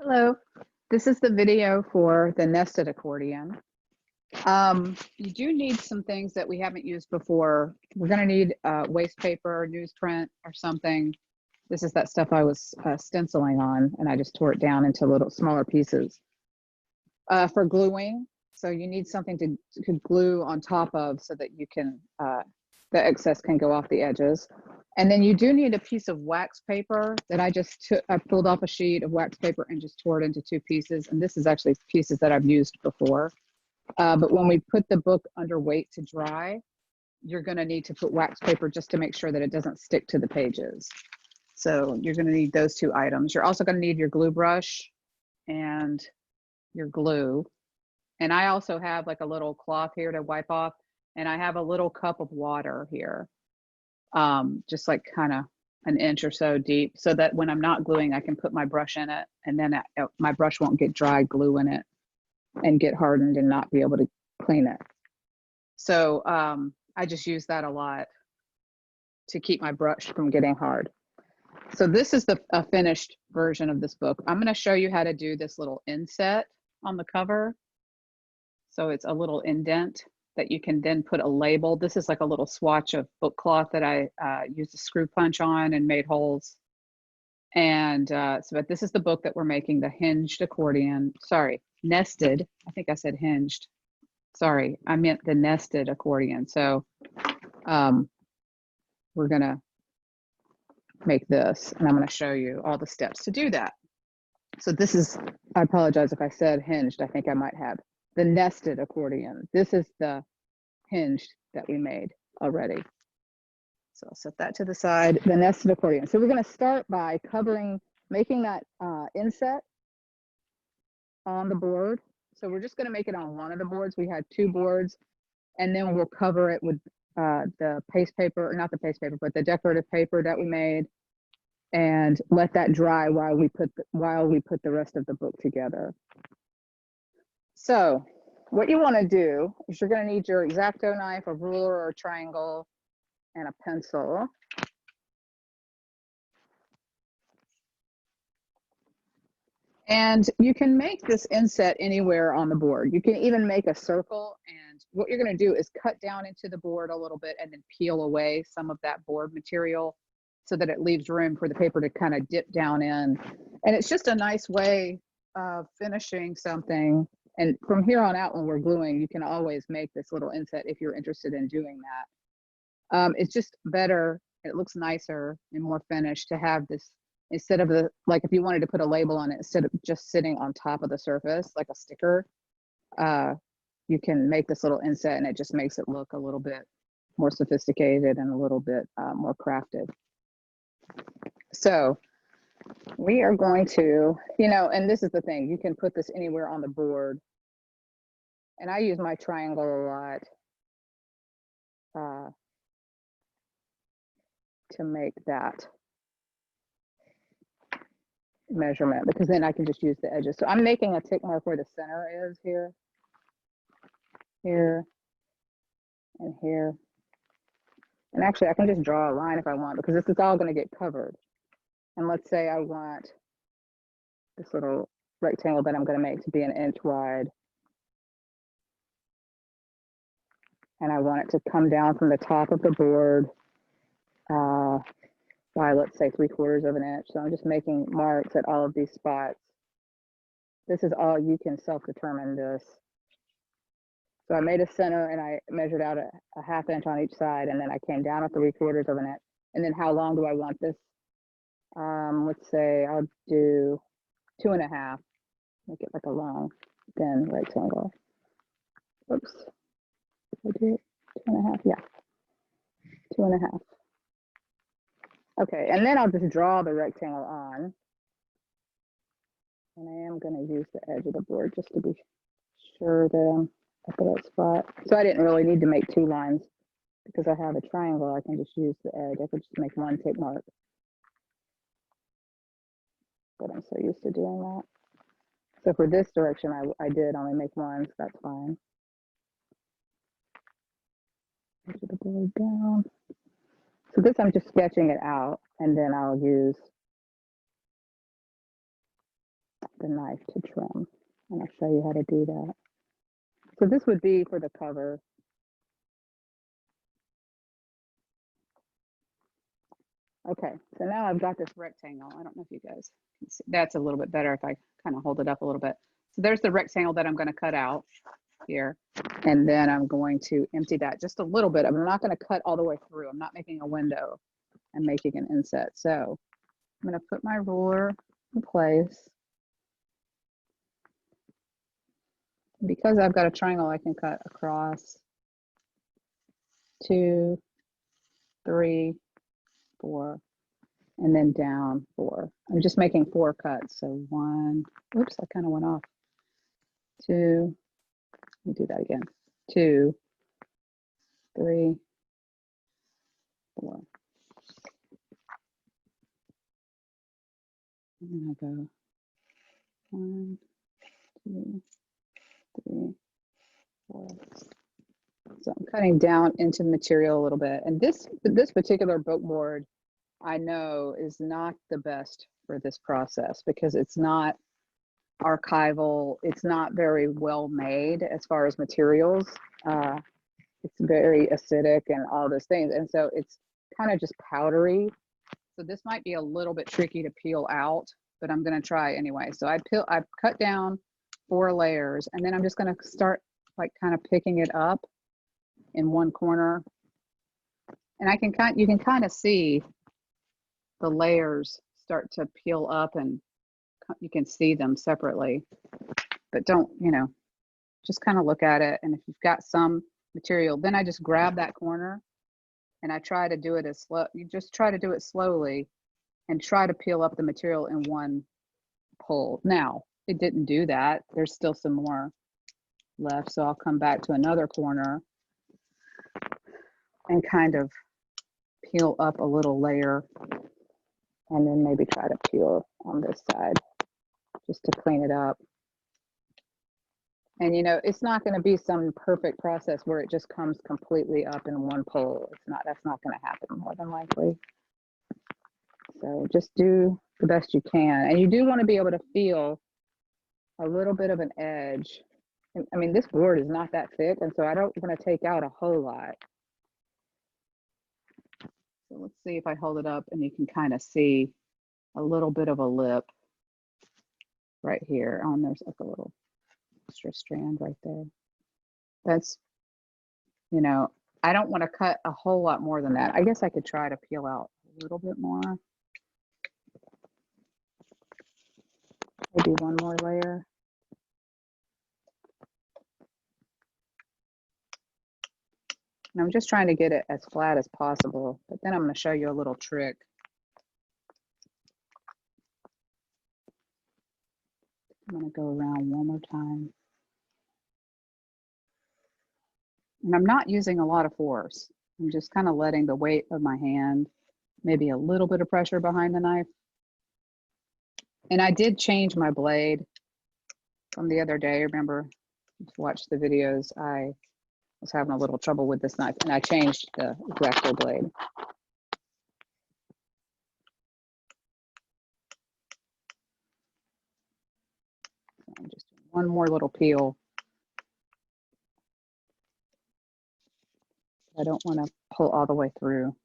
Hello, this is the video for the nested accordion. You do need some things that we haven't used before. We're going to need waste paper, newsprint, or something. This is that stuff I was stenciling on, and I just tore it down into little smaller pieces. For gluing, so you need something to glue on top of so that you can, the excess can go off the edges. And then you do need a piece of wax paper that I pulled off a sheet of wax paper and just tore it into two pieces. And this is actually pieces that I've used before. But when we put the book under weight to dry, you're going to need to put wax paper just to make sure that it doesn't stick to the pages. So you're going to need those two items. You're also going to need your glue brush and your glue. And I also have like a little cloth here to wipe off. And I have a little cup of water here, just like kind of an inch or so deep, so that when I'm not gluing, I can put my brush in it, and then my brush won't get dry glue in it and get hardened and not be able to clean it. So I just use that a lot to keep my brush from getting hard. So this is a finished version of this book. I'm going to show you how to do this little inset on the cover. So it's a little indent that you can then put a label. This is like a little swatch of book cloth that I used a screw punch on and made holes. And but this is the book that we're making, the hinged accordion. Sorry, nested. I think I said hinged. Sorry, I meant the nested accordion. So we're gonna make this, and I'm gonna show you all the steps to do that. So this is, I apologize if I said hinged. I think I might have. The nested accordion. This is the hinged that we made already. So I'll set that to the side, the nested accordion. So we're going to start by making that inset on the board. So we're just going to make it on one of the boards. We had two boards, and then we'll cover it with the paste paper, or not the paste paper, but the decorative paper that we made, and let that dry while we put the rest of the book together. So what you want to do is you're going to need your X-Acto knife, a ruler or a triangle, and a pencil. And you can make this inset anywhere on the board. You can even make a circle, and what you're going to do is cut down into the board a little bit and then peel away some of that board material so that it leaves room for the paper to kind of dip down in. And it's just a nice way of finishing something. And from here on out, when we're gluing, you can always make this little inset if you're interested in doing that. It's just better, it looks nicer and more finished to have this, instead of like if you wanted to put a label on it, instead of just sitting on top of the surface like a sticker, you can make this little inset, and it just makes it look a little bit more sophisticated and a little bit more crafted. So we are going to, and this is the thing, you can put this anywhere on the board. And I use my triangle a lot to make that measurement, because then I can just use the edges. So I'm making a tick mark where the center is here, here, and here. And actually I can just draw a line if I want, because this is all going to get covered. And let's say I want this little rectangle that I'm going to make to be an inch wide. And I want it to come down from the top of the board by, let's say, 3/4 of an inch. So I'm just making marks at all of these spots. This is all, you can self-determine this. So I made a center, and I measured out a 1/2 inch on each side, and then I came down at 3/4 of an inch. And then how long do I want this? Let's say I'll do 2.5. Make it like a long, thin rectangle. Oops. I do 2.5. Yeah, 2.5. Okay, and then I'll just draw the rectangle on. And I am going to use the edge of the board just to be sure that I'm at the right spot. So I didn't really need to make two lines, because I have a triangle. I can just use the edge. I could just make one tick mark. But I'm so used to doing that. So for this direction, I did only make one, so that's fine. Edge of the board down. So this, I'm just sketching it out, and then I'll use the knife to trim. And I'll show you how to do that. So this would be for the cover. Okay, so now I've got this rectangle. I don't know if you guys can see. That's a little bit better if I kind of hold it up a little bit. So there's the rectangle that I'm going to cut out here. And then I'm going to empty that just a little bit. I'm not going to cut all the way through. I'm not making a window. I'm making an inset. So I'm going to put my ruler in place. Because I've got a triangle, I can cut across 2, 3, 4, and then down 4. I'm just making 4 cuts. So 1, oops, I kind of went off. 2, let me do that again. 2, 3, 4. And then I go 1, 2, 3, 4. So I'm cutting down into the material a little bit. And this particular book board, I know, is not the best for this process because it's not archival. It's not very well made as far as materials. It's very acidic and all those things. And so it's kind of just powdery. So this might be a little bit tricky to peel out, but I'm going to try anyway. So I've cut down 4 layers, and then I'm just going to start like kind of picking it up in one corner. And you can kind of see the layers start to peel up, and you can see them separately, but don't, just kind of look at it. And if you've got some material, then I just grab that corner and I try to do it as slow. You just try to do it slowly and try to peel up the material in one pull. Now, it didn't do that. There's still some more left. So I'll come back to another corner and kind of peel up a little layer, and then maybe try to peel on this side just to clean it up. And it's not going to be some perfect process where it just comes completely up in one pull. That's not going to happen more than likely. So just do the best you can. And you do want to be able to feel a little bit of an edge. I mean, this board is not that thick, and so I don't want to take out a whole lot. So let's see if I hold it up and you can kind of see a little bit of a lip right here. Oh, and there's like a little extra strand right there. That's, I don't want to cut a whole lot more than that. I guess I could try to peel out a little bit more. Maybe one more layer. And I'm just trying to get it as flat as possible, but then I'm going to show you a little trick. I'm going to go around one more time. And I'm not using a lot of force. I'm just kind of letting the weight of my hand, maybe a little bit of pressure behind the knife. And I did change my blade from the other day. Remember, if you watched the videos, I was having a little trouble with this knife, and I changed the X-Acto blade. So I'm just doing one more little peel. I don't want to pull all the way through.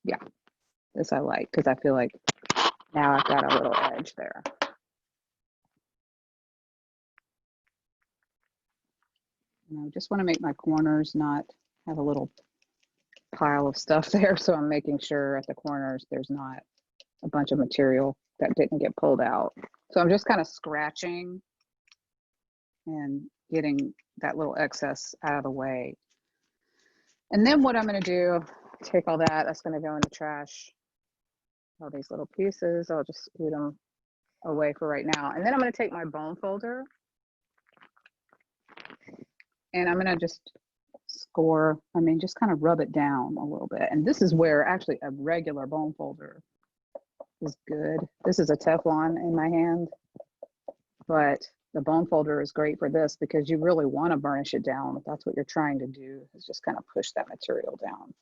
Yeah, this I like because I feel like now I've got a little edge there. I just want to make my corners not have a little pile of stuff there. So I'm making sure at the corners there's not a bunch of material that didn't get pulled out. So I'm just kind of scratching and getting that little excess out of the way. And then what I'm going to do, take all that's going to go in the trash. All these little pieces, I'll just scoot them away for right now. And then I'm going to take my bone folder and I'm going to just just kind of rub it down a little bit. And this is where actually a regular bone folder is good. This is a Teflon in my hand, but the bone folder is great for this because you really want to burnish it down. If that's what you're trying to do, is just kind of push that material down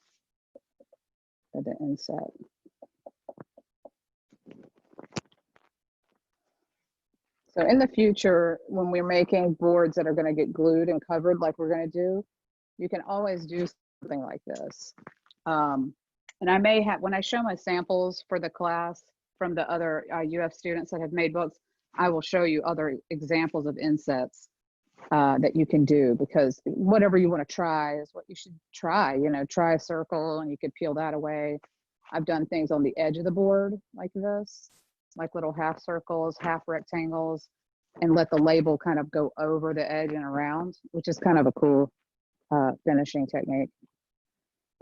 for the inset. So in the future, when we're making boards that are going to get glued and covered like we're going to do, you can always do something like this. And I may have, when I show my samples for the class from the other UF students that have made books, I will show you other examples of insets that you can do, because whatever you want to try is what you should try. You know, try a circle and you could peel that away. I've done things on the edge of the board like this, like little half circles, half rectangles, and let the label kind of go over the edge and around, which is kind of a cool finishing technique.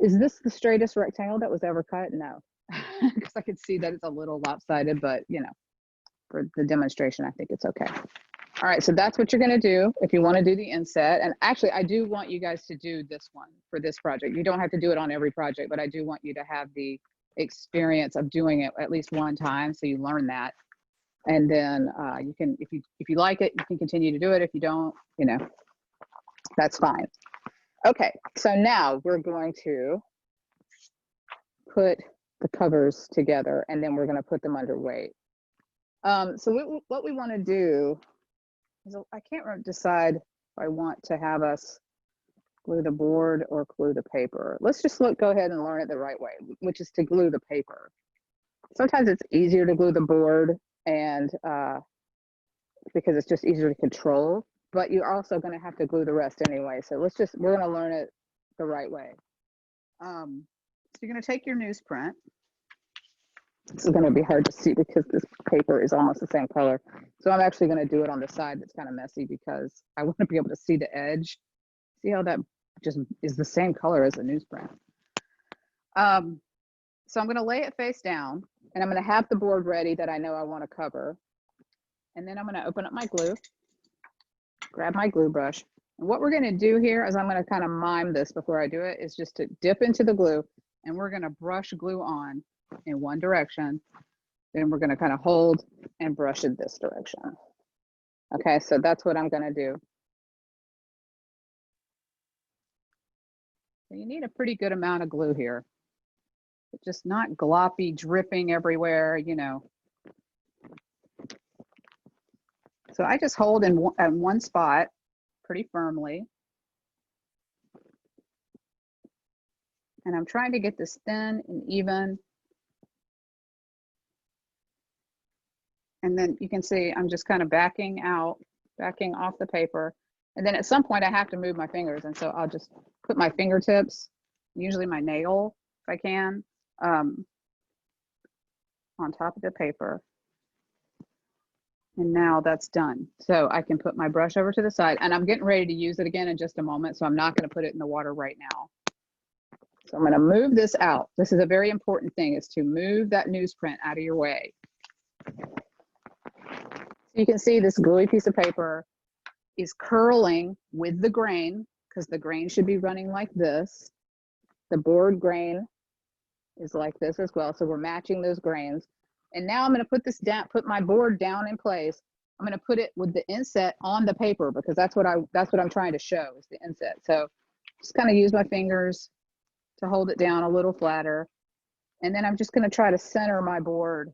Is this the straightest rectangle that was ever cut? No, because I could see that it's a little lopsided, but you know, for the demonstration, I think it's okay. All right, so that's what you're going to do if you want to do the inset. And actually, I do want you guys to do this one for this project. You don't have to do it on every project, but I do want you to have the experience of doing it at least one time, so you learn that. And then you can, if you like it, you can continue to do it. If you don't, you know, that's fine. Okay, so now we're going to put the covers together, and then we're going to put them under weight. So what we want to do is, I can't decide if I want to have us glue the board or glue the paper. Let's just go ahead and learn it the right way, which is to glue the paper. Sometimes it's easier to glue the board, and because it's just easier to control, but you're also going to have to glue the rest anyway. So we're going to learn it the right way. So you're going to take your newsprint. This is going to be hard to see because this paper is almost the same color. So I'm actually going to do it on the side that's kind of messy, because I want to be able to see the edge. See how that just is the same color as the newsprint. So I'm going to lay it face down, and I'm going to have the board ready that I know I want to cover. And then I'm going to open up my glue, grab my glue brush. And what we're going to do here is I'm going to kind of mime this before I do it, is just to dip into the glue, and we're going to brush glue on in one direction. Then we're going to kind of hold and brush in this direction. Okay, so that's what I'm going to do. So you need a pretty good amount of glue here. It's just not gloppy, dripping everywhere, you know. So I just hold in at one spot pretty firmly. And I'm trying to get this thin and even. And then you can see I'm just kind of backing off the paper. And then at some point I have to move my fingers. And so I'll just put my fingertips, usually my nail if I can, on top of the paper. And now that's done. So I can put my brush over to the side, and I'm getting ready to use it again in just a moment. So I'm not going to put it in the water right now. So I'm going to move this out. This is a very important thing, is to move that newsprint out of your way. You can see this gluey piece of paper is curling with the grain, because the grain should be running like this. The board grain is like this as well. So we're matching those grains. And now I'm going to put this down, put my board down in place. I'm going to put it with the inset on the paper, because that's what I'm trying to show, is the inset. So just kind of use my fingers to hold it down a little flatter. And then I'm just going to try to center my board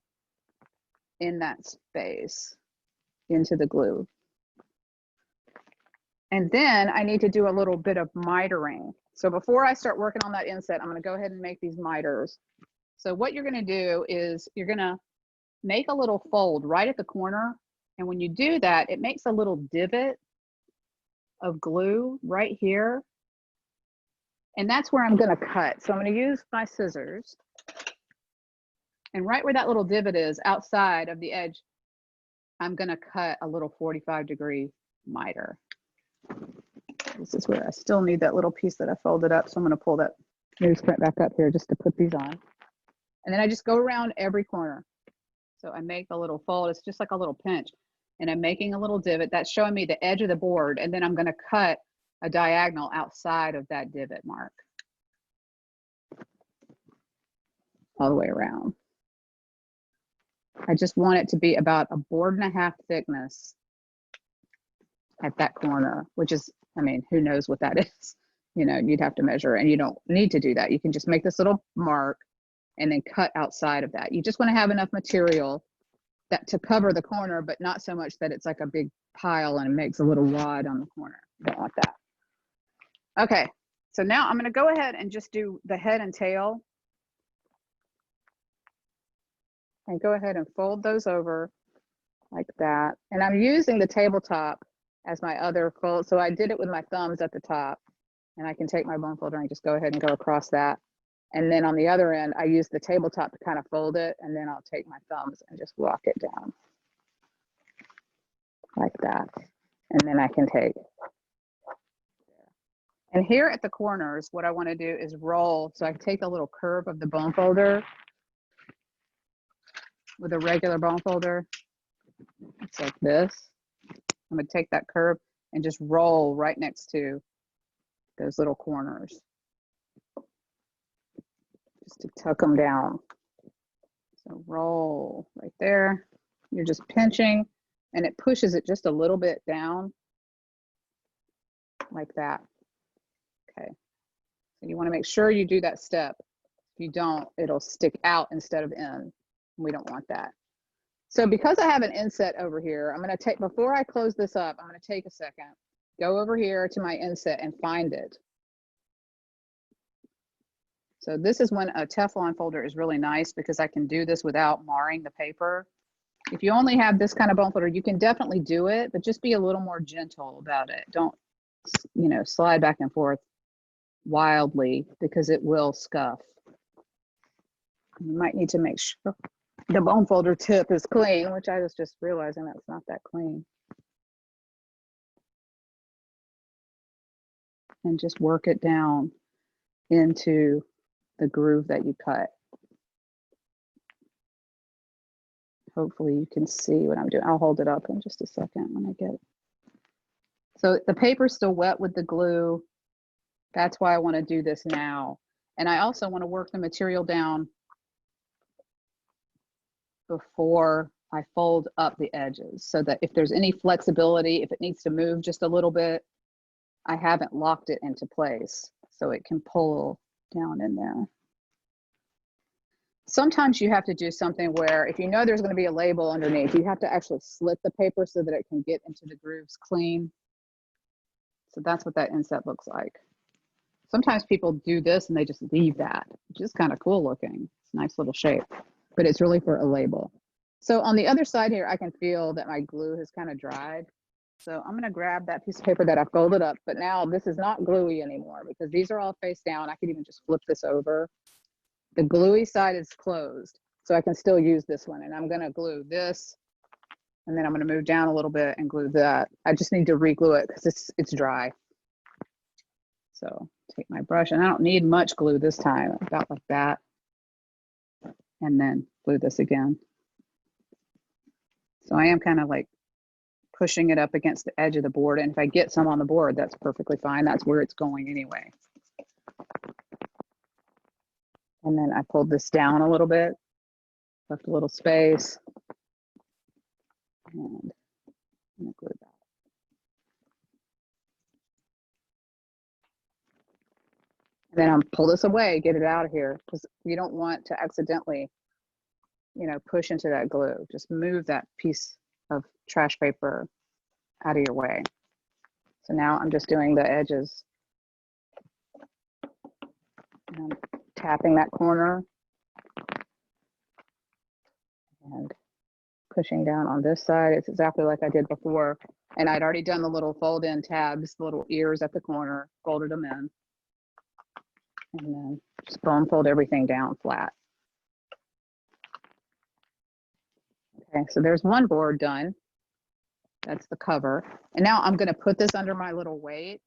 in that space into the glue. And then I need to do a little bit of mitering. So before I start working on that inset, I'm going to go ahead and make these miters. So what you're going to do is you're going to make a little fold right at the corner. And when you do that, it makes a little divot of glue right here. And that's where I'm going to cut. So I'm going to use my scissors. And right where that little divot is, outside of the edge, I'm going to cut a little 45-degree miter. This is where I still need that little piece that I folded up. So I'm going to pull that newsprint back up here just to put these on. And then I just go around every corner. So I make a little fold. It's just like a little pinch. And I'm making a little divot. That's showing me the edge of the board. And then I'm going to cut a diagonal outside of that divot mark. All the way around. I just want it to be about 1.5 boards thickness at that corner, which is, I mean, who knows what that is? You know, you'd have to measure, and you don't need to do that. You can just make this little mark and then cut outside of that. You just want to have enough material that to cover the corner, but not so much that it's like a big pile and it makes a little wad on the corner. Don't want that. Okay, so now I'm going to go ahead and just do the head and tail. And go ahead and fold those over like that. And I'm using the tabletop as my other fold. So I did it with my thumbs at the top. And I can take my bone folder and just go ahead and go across that. And then on the other end, I use the tabletop to kind of fold it. And then I'll take my thumbs and just walk it down like that. And then I can take. And here at the corners, what I want to do is roll. So I take a little curve of the bone folder with a regular bone folder. It's like this. I'm going to take that curve and just roll right next to those little corners. Just to tuck them down. So roll right there. You're just pinching and it pushes it just a little bit down like that. Okay. So you want to make sure you do that step. If you don't, it'll stick out instead of in. We don't want that. So because I have an inset over here, I'm going to take, before I close this up, I'm going to take a second, go over here to my inset and find it. So this is when a Teflon folder is really nice because I can do this without marring the paper. If you only have this kind of bone folder, you can definitely do it, but just be a little more gentle about it. Don't, you know, slide back and forth wildly because it will scuff. You might need to make sure the bone folder tip is clean, which I was just realizing that's not that clean. And just work it down into the groove that you cut. Hopefully you can see what I'm doing. I'll hold it up in just a second when I get it. So the paper's still wet with the glue. That's why I want to do this now. And I also want to work the material down before I fold up the edges so that if there's any flexibility, if it needs to move just a little bit, I haven't locked it into place so it can pull down in there. Sometimes you have to do something where if you know there's going to be a label underneath, you have to actually slit the paper so that it can get into the grooves clean. So that's what that inset looks like. Sometimes people do this and they just leave that, which is kind of cool looking. It's a nice little shape, but it's really for a label. So on the other side here, I can feel that my glue has kind of dried. So I'm going to grab that piece of paper that I folded up, but now this is not gluey anymore because these are all face down. I could even just flip this over. The gluey side is closed, so I can still use this one. And I'm going to glue this, and then I'm going to move down a little bit and glue that. I just need to re-glue it because it's dry. So take my brush, and I don't need much glue this time, about like that. And then glue this again. So I am kind of like pushing it up against the edge of the board. And if I get some on the board, that's perfectly fine. That's where it's going anyway. And then I pulled this down a little bit, left a little space, and I'm gonna glue that. And then I'll pull this away, get it out of here, because you don't want to accidentally, you know, push into that glue. Just move that piece of trash paper out of your way. So now I'm just doing the edges. And I'm tapping that corner and pushing down on this side. It's exactly like I did before. And I'd already done the little fold in tabs, the little ears at the corner, folded them in. And then just bone fold everything down flat. Okay, so there's one board done. That's the cover. And now I'm going to put this under my little weight.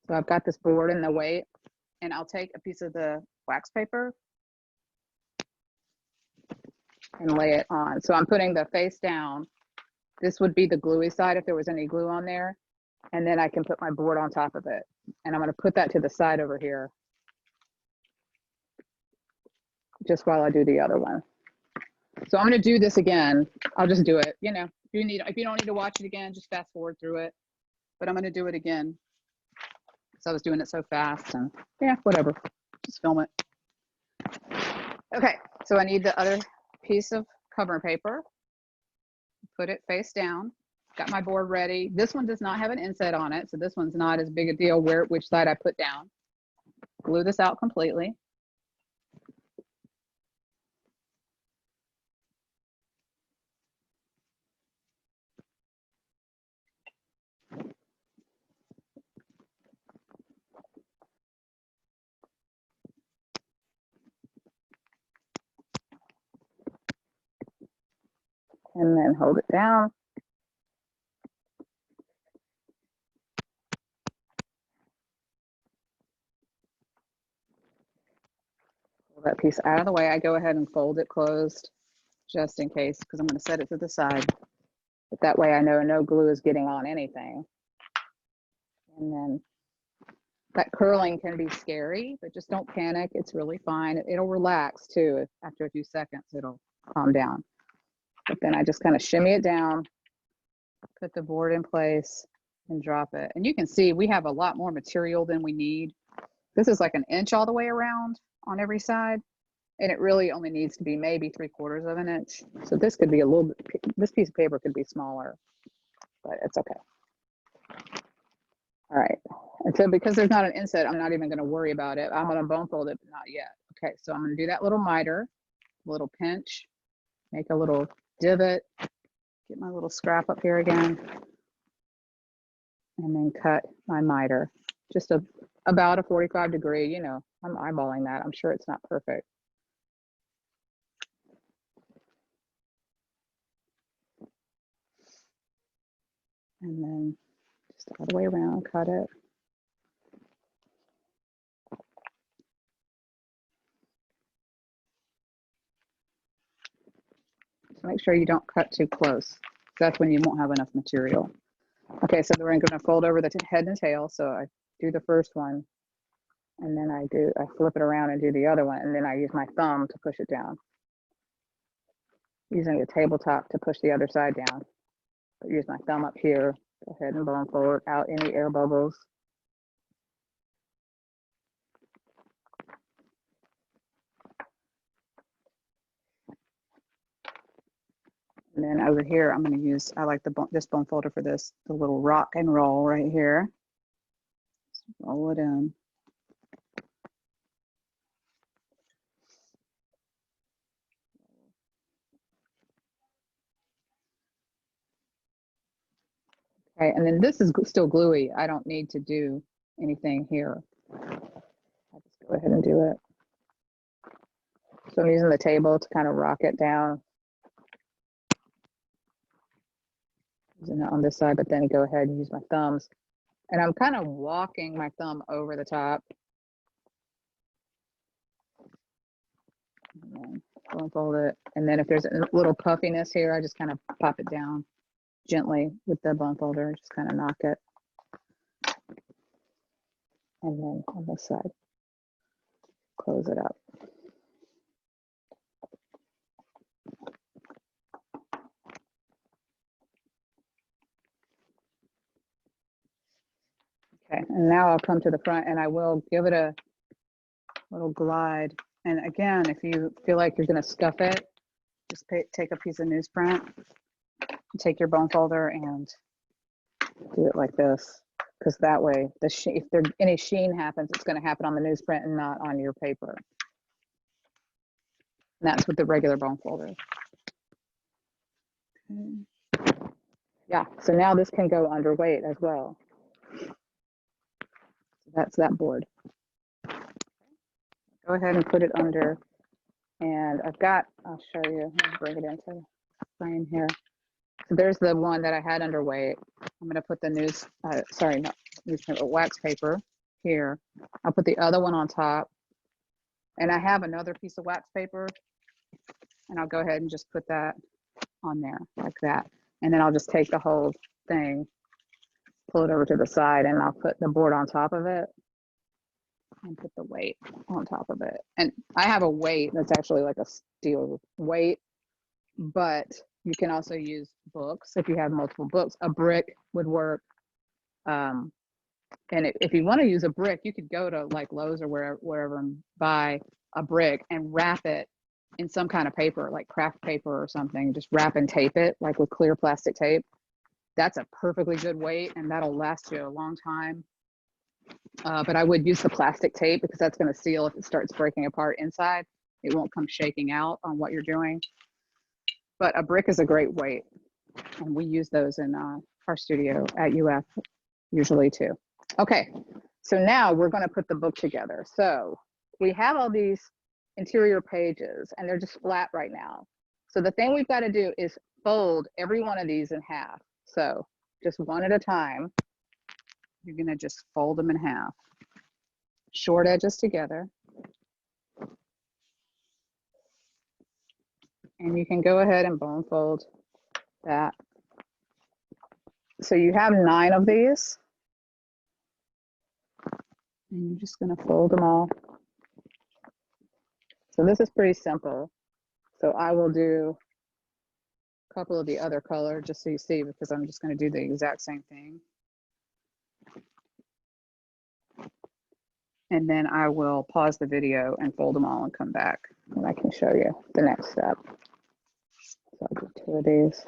So I've got this board and the weight, and I'll take a piece of the wax paper and lay it on. So I'm putting the face down. This would be the gluey side if there was any glue on there. And then I can put my board on top of it. And I'm going to put that to the side over here just while I do the other one. So I'm going to do this again. I'll just do it. You know, if you don't need to watch it again, just fast forward through it. But I'm going to do it again. So I was doing it so fast, and yeah, whatever. Just film it. Okay, so I need the other piece of cover paper. put it face down. Got my board ready. This one does not have an inset on it, so this one's not as big a deal which side I put down. Glue this out completely. And then hold it down. Pull that piece out of the way. I go ahead and fold it closed just in case, because I'm going to set it to the side. But that way I know no glue is getting on anything. And then that curling can be scary, but just don't panic. It's really fine. It'll relax too. After a few seconds, it'll calm down. But then I just kind of shimmy it down, put the board in place, and drop it. And you can see we have a lot more material than we need. This is like an inch all the way around on every side. And it really only needs to be maybe 3/4 of an inch. So this could be a little bit, this piece of paper could be smaller, but it's okay. All right. And so because there's not an inset, I'm not even going to worry about it. I'm going to bone fold it, but not yet. Okay. So I'm going to do that little miter, little pinch, make a little divot, get my little scrap up here again, and then cut my miter. Just about a 45-degree, you know, I'm eyeballing that. I'm sure it's not perfect. And then just all the way around, cut it. Just make sure you don't cut too close. That's when you won't have enough material. Okay, so we're going to fold over the head and tail. So I do the first one, and then I flip it around and do the other one, and then I use my thumb to push it down. Using a tabletop to push the other side down. But use my thumb up here. Go ahead and bone fold out any air bubbles. And then over here, I'm going to use, I like this bone folder for this, the little rock and roll right here. Just roll it in. Okay, and then this is still gluey. I don't need to do anything here. I'll just go ahead and do it. So I'm using the table to kind of rock it down. Using it on this side, but then I go ahead and use my thumbs. And I'm kind of walking my thumb over the top. And then unfold it. And then if there's a little puffiness here, I just kind of pop it down gently with the bone folder, just kind of knock it. And then on this side, close it up. Okay, and now I'll come to the front and I will give it a little glide. And again, if you feel like you're going to scuff it, just take a piece of newsprint, take your bone folder and do it like this. Because that way, if there any sheen happens, it's going to happen on the newsprint and not on your paper. And that's with the regular bone folder. Okay. Yeah, so now this can go underweight as well. So that's that board. Go ahead and put it under. And I'll show you, bring it into the frame here. So there's the one that I had underweight. I'm going to put the wax paper here. I'll put the other one on top. And I have another piece of wax paper. And I'll go ahead and just put that on there like that. And then I'll just take the whole thing, pull it over to the side, and I'll put the board on top of it and put the weight on top of it. And I have a weight that's actually like a steel weight, but you can also use books. If you have multiple books, a brick would work. And if you want to use a brick, you could go to like Lowe's or wherever and buy a brick and wrap it in some kind of paper, like craft paper or something, just wrap and tape it like with clear plastic tape. That's a perfectly good weight and that'll last you a long time. But I would use the plastic tape because that's going to seal if it starts breaking apart inside. It won't come shaking out on what you're doing. But a brick is a great weight. And we use those in our studio at UF usually too. Okay, so now we're going to put the book together. So we have all these interior pages and they're just flat right now. So the thing we've got to do is fold every one of these in half. So just one at a time. You're going to just fold them in half. Short edges together. And you can go ahead and bone fold that. So you have 9 of these. And you're just going to fold them all. So this is pretty simple. So I will do a couple of the other color just so you see, because I'm just going to do the exact same thing. And then I will pause the video and fold them all and come back and I can show you the next step. So I'll do 2 of these.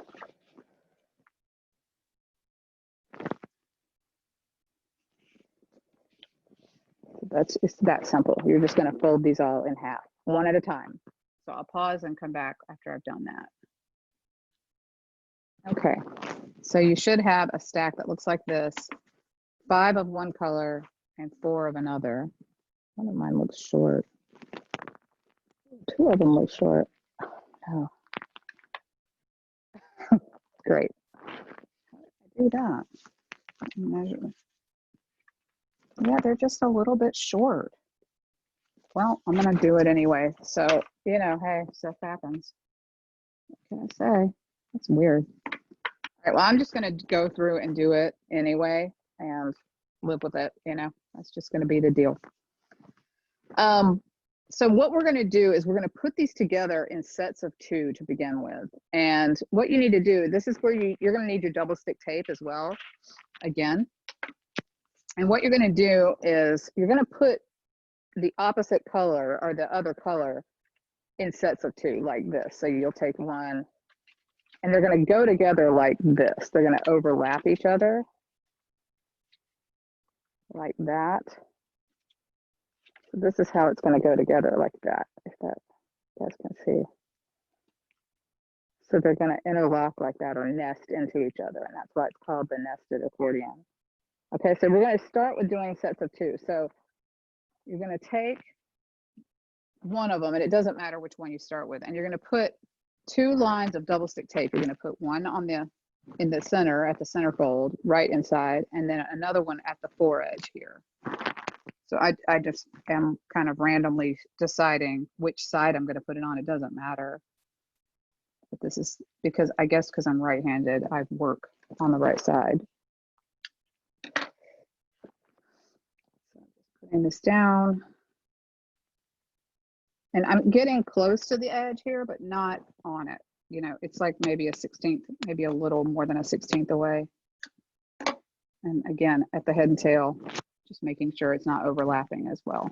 It's that simple. You're just going to fold these all in half, one at a time. So I'll pause and come back after I've done that. Okay, so you should have a stack that looks like this: 5 of one color and 4 of another. One of mine looks short. 2 of them look short. Oh, great. How did I do that? Measure. Yeah, they're just a little bit short. Well, I'm gonna do it anyway. So, you know, hey, stuff happens. What can I say? That's weird. All right, well, I'm just gonna go through and do it anyway and live with it, you know. That's just gonna be the deal. So what we're gonna do is we're gonna put these together in sets of 2 to begin with. And what you need to do, this is where you're gonna need your double stick tape as well, again. And what you're gonna do is you're gonna put the opposite color or the other color in sets of 2 like this. So you'll take one and they're going to go together like this. They're going to overlap each other like that. So this is how it's going to go together like that, if that you guys can see. So they're going to interlock like that or nest into each other, and that's why it's called the nested accordion. Okay, so we're going to start with doing sets of 2. So you're going to take one of them, and it doesn't matter which one you start with, and you're going to put 2 lines of double stick tape. You're going to put one on in the center at the center fold right inside, and then another one at the foredge here. So I just am kind of randomly deciding which side I'm going to put it on. It doesn't matter. But this is because I guess because I'm right-handed, I work on the right side. So I'm just putting this down. And I'm getting close to the edge here, but not on it. You know, it's like maybe a 16th, maybe a little more than a 16th away. And again, at the head and tail, just making sure it's not overlapping as well.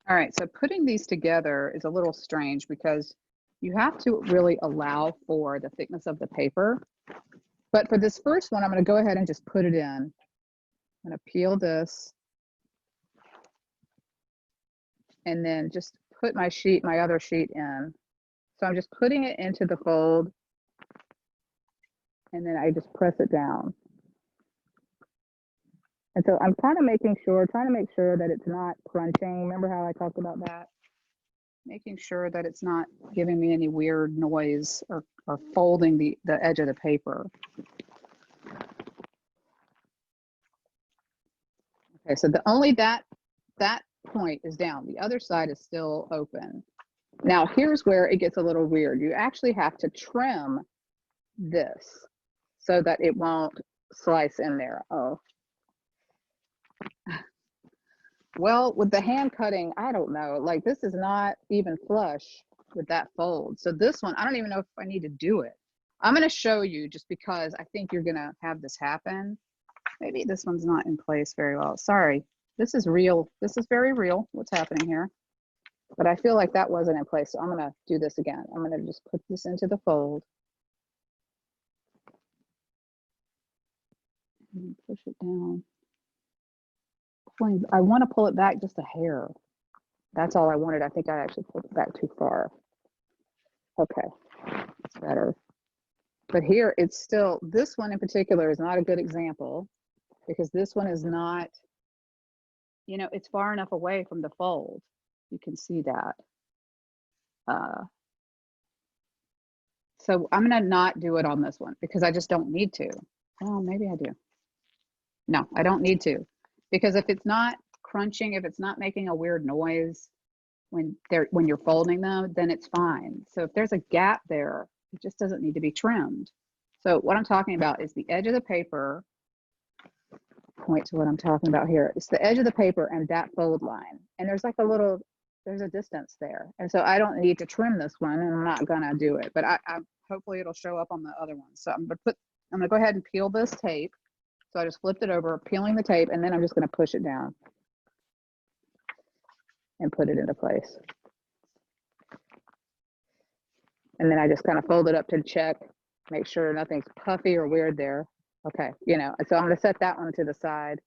All right, so putting these together is a little strange because you have to really allow for the thickness of the paper. But for this first one, I'm going to go ahead and just put it in. I'm going to peel this and then just put my other sheet in. So I'm just putting it into the fold and then I just press it down. And so I'm kind of trying to make sure that it's not crunching. Remember how I talked about that? Making sure that it's not giving me any weird noise or folding the edge of the paper. Okay, so only that point is down. The other side is still open. Now here's where it gets a little weird. You actually have to trim this so that it won't slice in there. Oh. Well, with the hand cutting, I don't know. Like this is not even flush with that fold. So this one, I don't even know if I need to do it. I'm going to show you just because I think you're going to have this happen. Maybe this one's not in place very well. Sorry. This is real. This is very real, what's happening here. But I feel like that wasn't in place. So I'm gonna do this again. I'm gonna just put this into the fold. And push it down. I want to pull it back just a hair. That's all I wanted. I think I actually pulled it back too far. Okay, it's better. But here it's still, this one in particular is not a good example because this one is not, you know, it's far enough away from the fold. You can see that. So I'm gonna not do it on this one because I just don't need to. Oh, maybe I do. No, I don't need to. Because if it's not crunching, if it's not making a weird noise when you're folding them, then it's fine. So if there's a gap there, it just doesn't need to be trimmed. So what I'm talking about is the edge of the paper. Point to what I'm talking about here. It's the edge of the paper and that fold line. And there's like a little, there's a distance there. And so I don't need to trim this one and I'm not gonna do it, but I hopefully it'll show up on the other one. So I'm gonna go ahead and peel this tape. So I just flipped it over, peeling the tape, and then I'm just gonna push it down and put it into place. And then I just kind of fold it up to check, make sure nothing's puffy or weird there. Okay, you know, so I'm gonna set that one to the side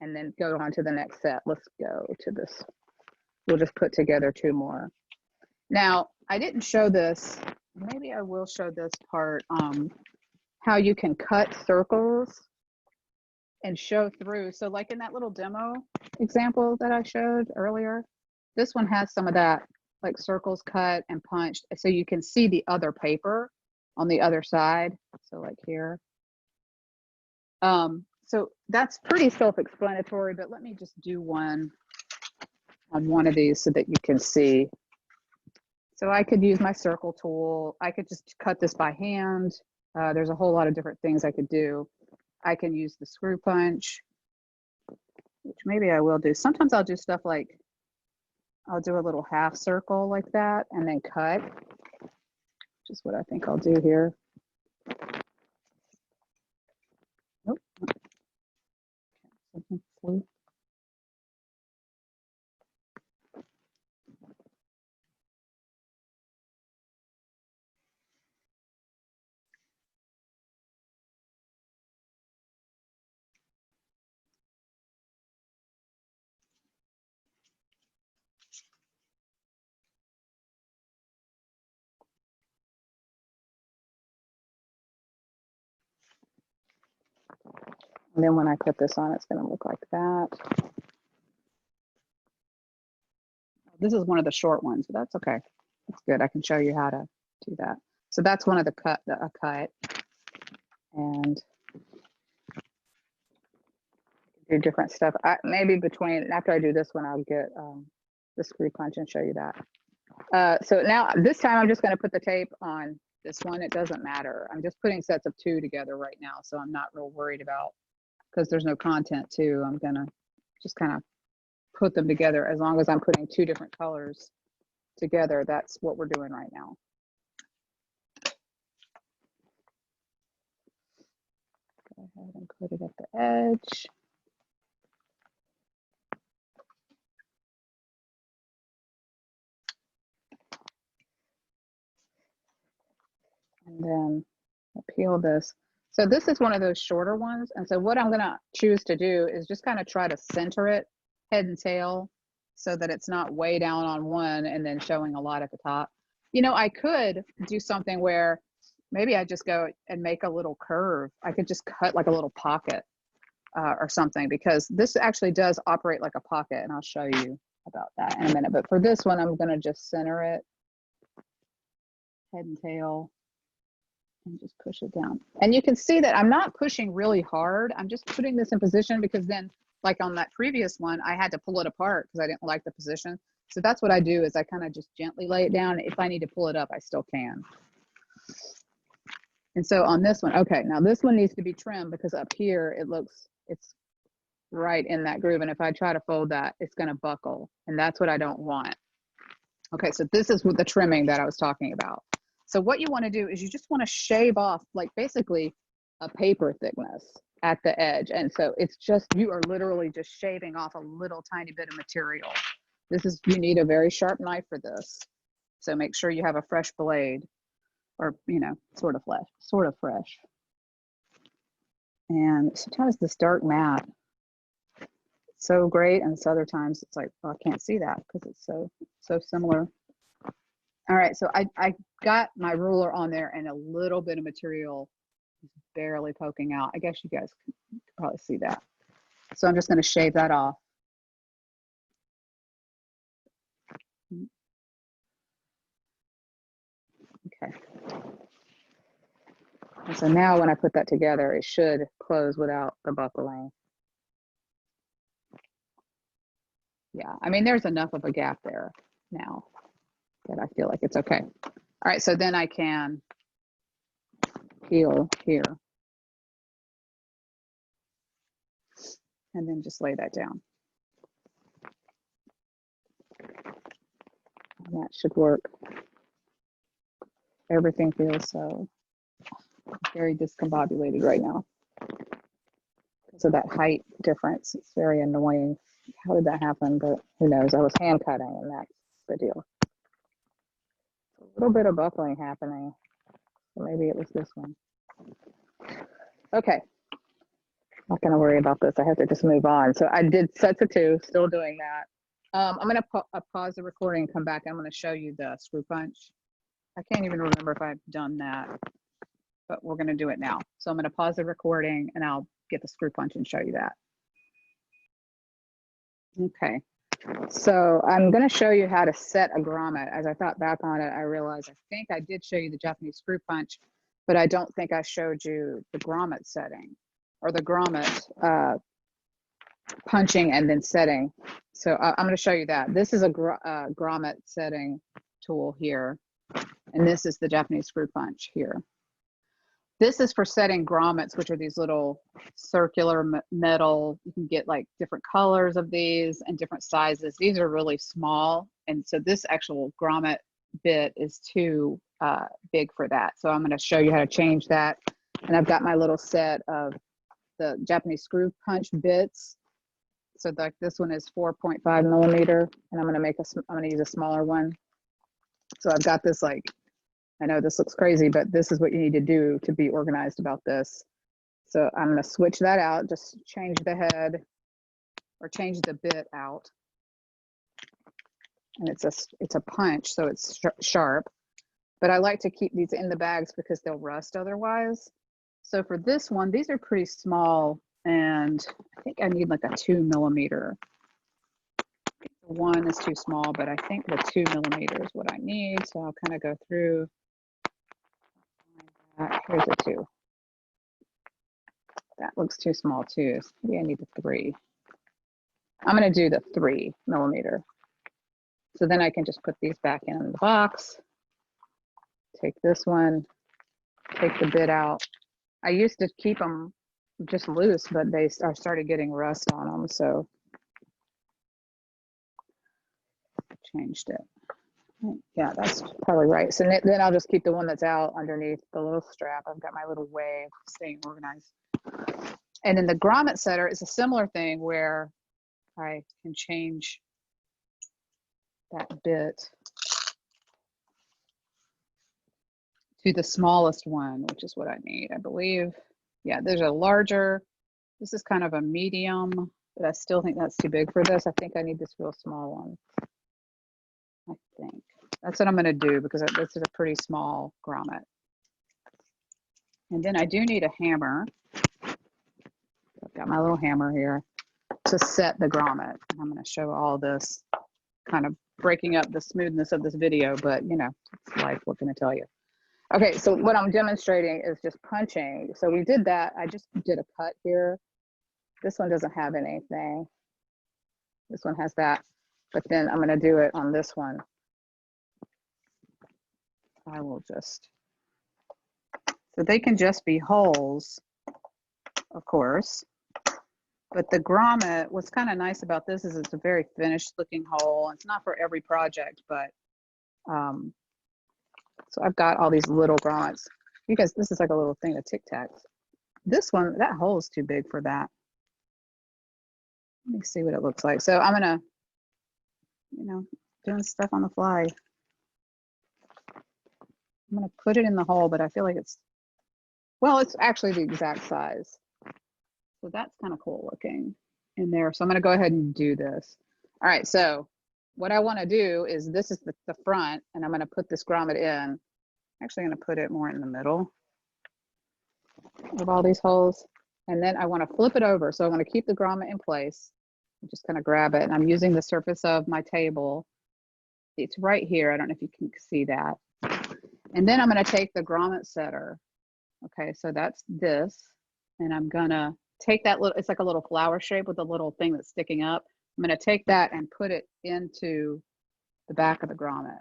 and then go on to the next set. Let's go to this. We'll just put together two more. Now, I didn't show this. Maybe I will show this part, how you can cut circles and show through. So like in that little demo example that I showed earlier, this one has some of that, like circles cut and punched. So you can see the other paper on the other side. So like here. So that's pretty self-explanatory, but let me just do one on one of these so that you can see. So I could use my circle tool. I could just cut this by hand. There's a whole lot of different things I could do. I can use the screw punch, which maybe I will do. Sometimes I'll do stuff like, I'll do a little half circle like that and then cut, which is what I think I'll do here. Oh. And then when I put this on, it's going to look like that. This is one of the short ones, but that's okay. That's good. I can show you how to do that. So that's one of the cut. And do different stuff. Maybe between, after I do this one, I'll get the screw punch and show you that. So now this time I'm just going to put the tape on this one. It doesn't matter. I'm just putting sets of two together right now. So I'm not real worried about, because there's no content too. I'm going to just kind of put them together. As long as I'm putting two different colors together, that's what we're doing right now. Go ahead and put it at the edge. And then I'll peel this. So this is one of those shorter ones. And so what I'm gonna choose to do is just kind of try to center it head and tail so that it's not way down on one and then showing a lot at the top. You know, I could do something where maybe I just go and make a little curve. I could just cut like a little pocket or something, because this actually does operate like a pocket, and I'll show you about that in a minute. But for this one, I'm gonna just center it head and tail and just push it down. And you can see that I'm not pushing really hard. I'm just putting this in position, because then like on that previous one, I had to pull it apart because I didn't like the position. So that's what I do, is I kind of just gently lay it down. If I need to pull it up, I still can. And so on this one, okay, now this one needs to be trimmed, because up here it's right in that groove. And if I try to fold that, it's going to buckle, and that's what I don't want. Okay, so this is the trimming that I was talking about. So what you want to do is you just want to shave off like basically a paper thickness. at the edge. And so it's just, you are literally just shaving off a little tiny bit of material. You need a very sharp knife for this. So make sure you have a fresh blade, or, you know, sort of fresh. And sometimes this dark matte, so great, and other times it's like, oh, I can't see that because it's so similar. All right, so I got my ruler on there and a little bit of material is barely poking out. I guess you guys can probably see that. So I'm just going to shave that off. Okay. And so now when I put that together, it should close without the buckling. Yeah, I mean, there's enough of a gap there now that I feel like it's okay. All right, so then I can peel here and then just lay that down. And that should work. Everything feels so very discombobulated right now because of that height difference. It's very annoying. How did that happen? But who knows? I was hand cutting, and that's the deal. A little bit of buckling happening. So maybe it was this one. Okay. Not going to worry about this. I have to just move on. So I did sets of 2, still doing that. I'm going to pause the recording and come back. I'm going to show you the screw punch. I can't even remember if I've done that, but we're going to do it now. So I'm going to pause the recording and I'll get the screw punch and show you that. Okay. So I'm going to show you how to set a grommet. As I thought back on it, I realized I think I did show you the Japanese screw punch, but I don't think I showed you the grommet setting, or the grommet punching and then setting. So I'm going to show you that. This is a grommet setting tool here, and this is the Japanese screw punch here. This is for setting grommets, which are these little circular metal. You can get like different colors of these and different sizes. These are really small, and so this actual grommet bit is too big for that. So I'm going to show you how to change that. And I've got my little set of the Japanese screw punch bits. So like this one is 4.5 millimeter, and I'm going to use a smaller one. So I've got this, like, I know this looks crazy, but this is what you need to do to be organized about this. So I'm going to switch that out, just change the head or change the bit out. And it's a punch, so it's sharp. But I like to keep these in the bags because they'll rust otherwise. So for this one, these are pretty small, and I think I need like a 2 millimeter. The 1 is too small, but I think the 2 millimeter is what I need. So I'll kind of go through. Here's a 2. That looks too small too. So maybe I need the 3. I'm going to do the 3 millimeter. So then I can just put these back in the box. Take this one, take the bit out. I used to keep them just loose, but I started getting rust on them, so changed it. Yeah, that's probably right. So then I'll just keep the one that's out underneath the little strap. I've got my little way of staying organized. And then the grommet setter is a similar thing where I can change that bit to the smallest one, which is what I need, I believe. Yeah, there's a larger, this is kind of a medium, but I still think that's too big for this. I think I need this real small one. I think that's what I'm going to do because this is a pretty small grommet. And then I do need a hammer. I've got my little hammer here to set the grommet. And I'm going to show all this, kind of breaking up the smoothness of this video, but you know, it's life, what can I tell you? Okay, so what I'm demonstrating is just punching. So we did that. I just did a cut here. This one doesn't have anything. This one has that, but then I'm going to do it on this one. I will just, so they can just be holes, of course, but the grommet, what's kind of nice about this is it's a very finished looking hole. It's not for every project, but so I've got all these little grommets. You guys, this is like a little thing of Tic Tacs. this one, that hole is too big for that. Let me see what it looks like. So I'm gonna, doing stuff on the fly. I'm gonna put it in the hole, but I feel like it's actually the exact size. So that's kind of cool looking in there. So I'm gonna go ahead and do this. All right, so what I wanna do is, this is the front, and I'm gonna put this grommet in. Actually, I'm gonna put it more in the middle of all these holes. And then I wanna flip it over. So I wanna keep the grommet in place. Just kind of grab it, and I'm using the surface of my table. It's right here. I don't know if you can see that. And then I'm going to take the grommet setter. Okay, so that's this, and I'm gonna take that little, it's like a little flower shape with a little thing that's sticking up. I'm gonna take that and put it into the back of the grommet.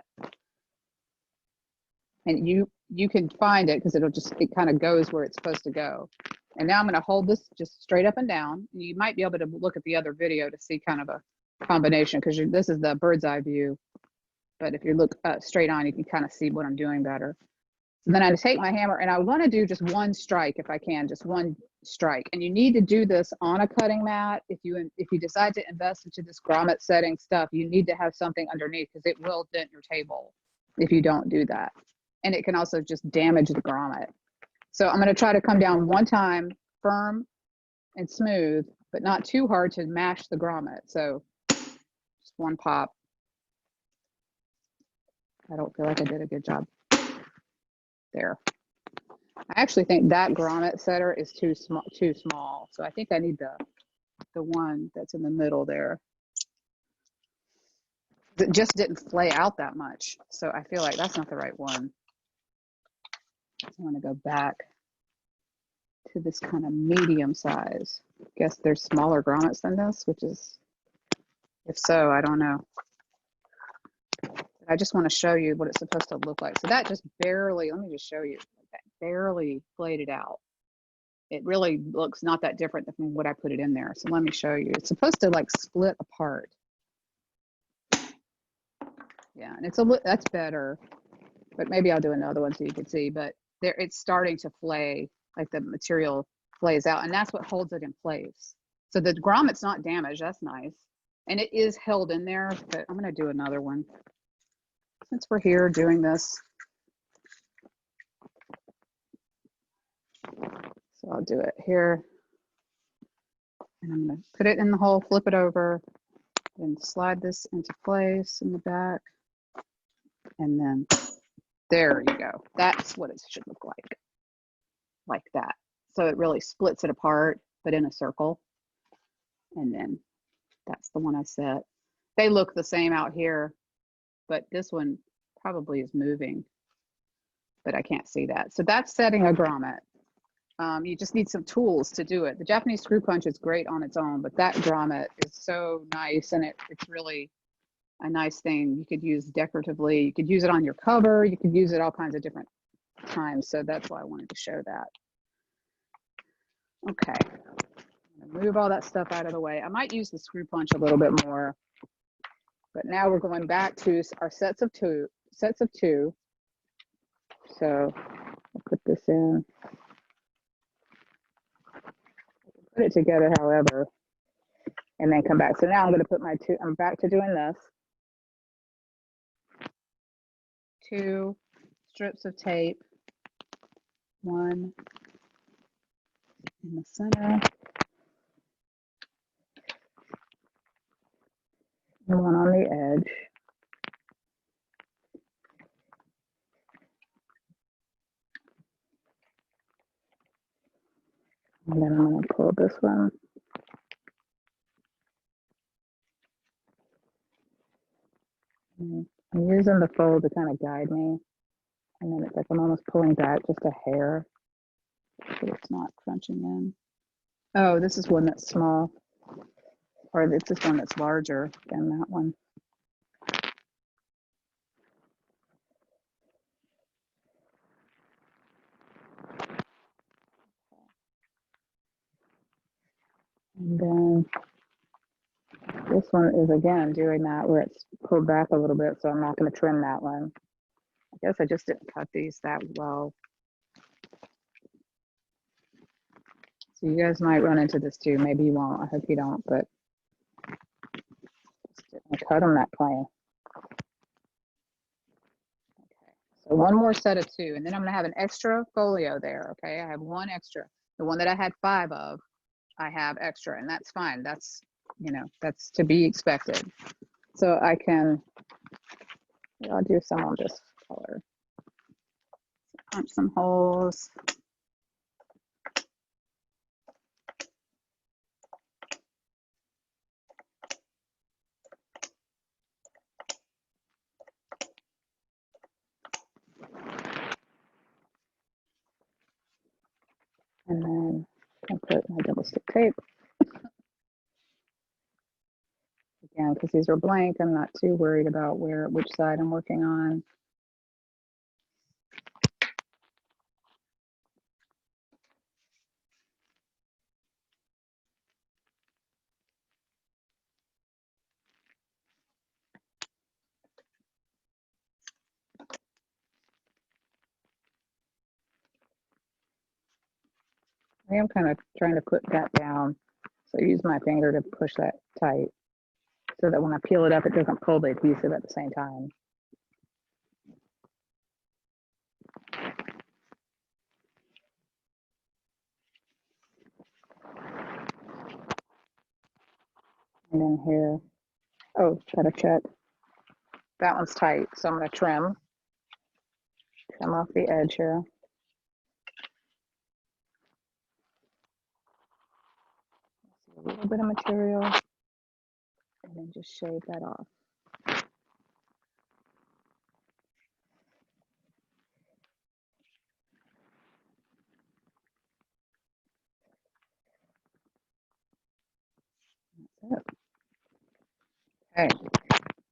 And you can find it because it kind of goes where it's supposed to go. And now I'm going to hold this just straight up and down. You might be able to look at the other video to see kind of a combination, because this is the bird's eye view. But if you look straight on, you can kind of see what I'm doing better. And then I take my hammer, and I want to do just one strike if I can, just one strike. And you need to do this on a cutting mat. If you decide to invest into this grommet setting stuff, you need to have something underneath, because it will dent your table if you don't do that. And it can also just damage the grommet. So I'm going to try to come down one time, firm and smooth, but not too hard to mash the grommet. So just one pop. I don't feel like I did a good job there. I actually think that grommet setter is too small. So I think I need the one that's in the middle there. It just didn't flay out that much. So I feel like that's not the right one. I want to go back to this kind of medium size. I guess there's smaller grommets than this, which is, if so, I don't know. I just want to show you what it's supposed to look like. So that just barely, let me just show you, that barely flayed out. It really looks not that different than what I put it in there. So let me show you. It's supposed to like split apart. Yeah, and that's better, but maybe I'll do another one so you can see. But there, it's starting to flay, like the material flays out, and that's what holds it in place. So the grommet's not damaged. That's nice, and it is held in there. But I'm going to do another one since we're here doing this. So I'll do it here, and I'm going to put it in the hole, flip it over, and slide this into place in the back, and then there you go. That's what it should look like that. So it really splits it apart, but in a circle. And then that's the one I set. They look the same out here, but this one probably is moving, but I can't see that. So that's setting a grommet. You just need some tools to do it. The Japanese screw punch is great on its own, but that grommet is so nice, and it's really a nice thing. You could use decoratively. You could use it on your cover. You could use it all kinds of different times. So that's why I wanted to show that. Okay, I'm gonna move all that stuff out of the way. I might use the screw punch a little bit more, but now we're going back to our sets of two. So I'll put this in. Put it together, however, and then come back. So now I'm going to put I'm back to doing this. 2 strips of tape, 1 in the center, and 1 on the edge. And then I'm going to pull this one. And I'm using the fold to kind of guide me. And then it's like I'm almost pulling back just a hair so it's not crunching in. Oh, this is one that's small. Or it's this one that's larger than that one. And then this one is again doing that where it's pulled back a little bit, so I'm not going to trim that one. I guess I just didn't cut these that well. So you guys might run into this too. Maybe you won't. I hope you don't, but I cut them that plain. Okay. So one more set of two, and then I'm gonna have an extra folio there. Okay, I have one extra. The one that I had 5 of, I have extra, and that's fine. That's, you know, that's to be expected. So I can, I'll do some on this color. Punch some holes. And then I put my double stick tape. Again, because these are blank, I'm not too worried about which side I'm working on. I am kind of trying to put that down. So I use my finger to push that tight so that when I peel it up, it doesn't pull the adhesive at the same time. And then here, oh, gotta check. That one's tight, so I'm gonna trim off the edge here. A little bit of material, and then just shave that off. That's it. Okay,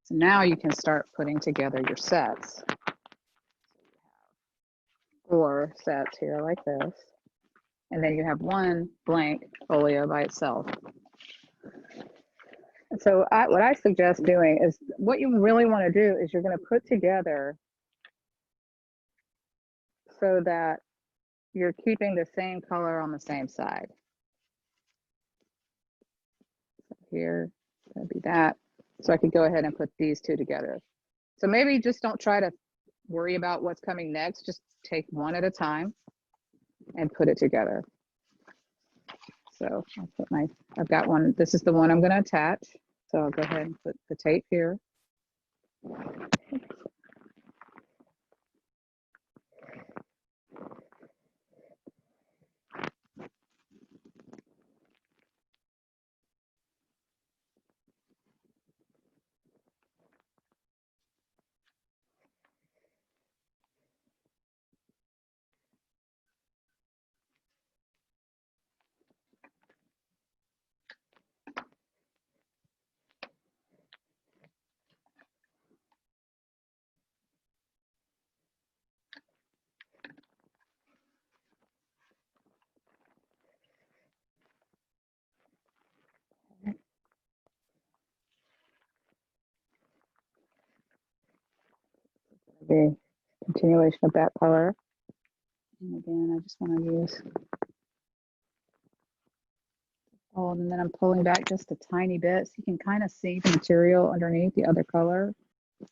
so now you can start putting together your sets. 4 sets here like this, and then you have one blank folio by itself. And so what I suggest doing is, what you really want to do is you're going to put together so that you're keeping the same color on the same side. So here, that'd be that. So I could go ahead and put these two together. So maybe just don't try to worry about what's coming next. Just take one at a time and put it together. So I'll put I've got one. This is the one I'm going to attach. So I'll go ahead and put the tape here. The continuation of that color. And again, I just want to use gold, and then I'm pulling back just a tiny bit so you can kind of see the material underneath the other color. And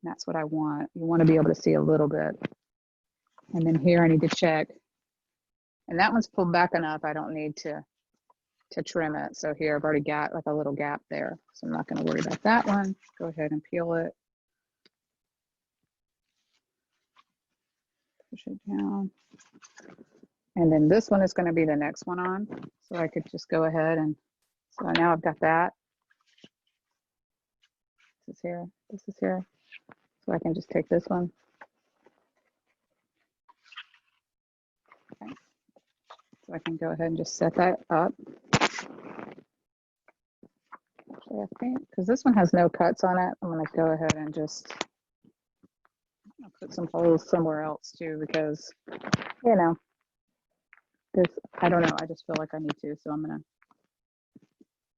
that's what I want. You want to be able to see a little bit. And then here I need to check. And that one's pulled back enough. I don't need to trim it. So here I've already got like a little gap there. So I'm not going to worry about that one. Go ahead and peel it. Push it down. And then this one is going to be the next one on. So I could just go ahead and, so now I've got that. This is here. This is here. So I can just take this one. Okay. So I can go ahead and just set that up. Actually, I think, because this one has no cuts on it, I'm going to go ahead and just put some holes somewhere else too, because, you know, this, I don't know, I just feel like I need to, so I'm going to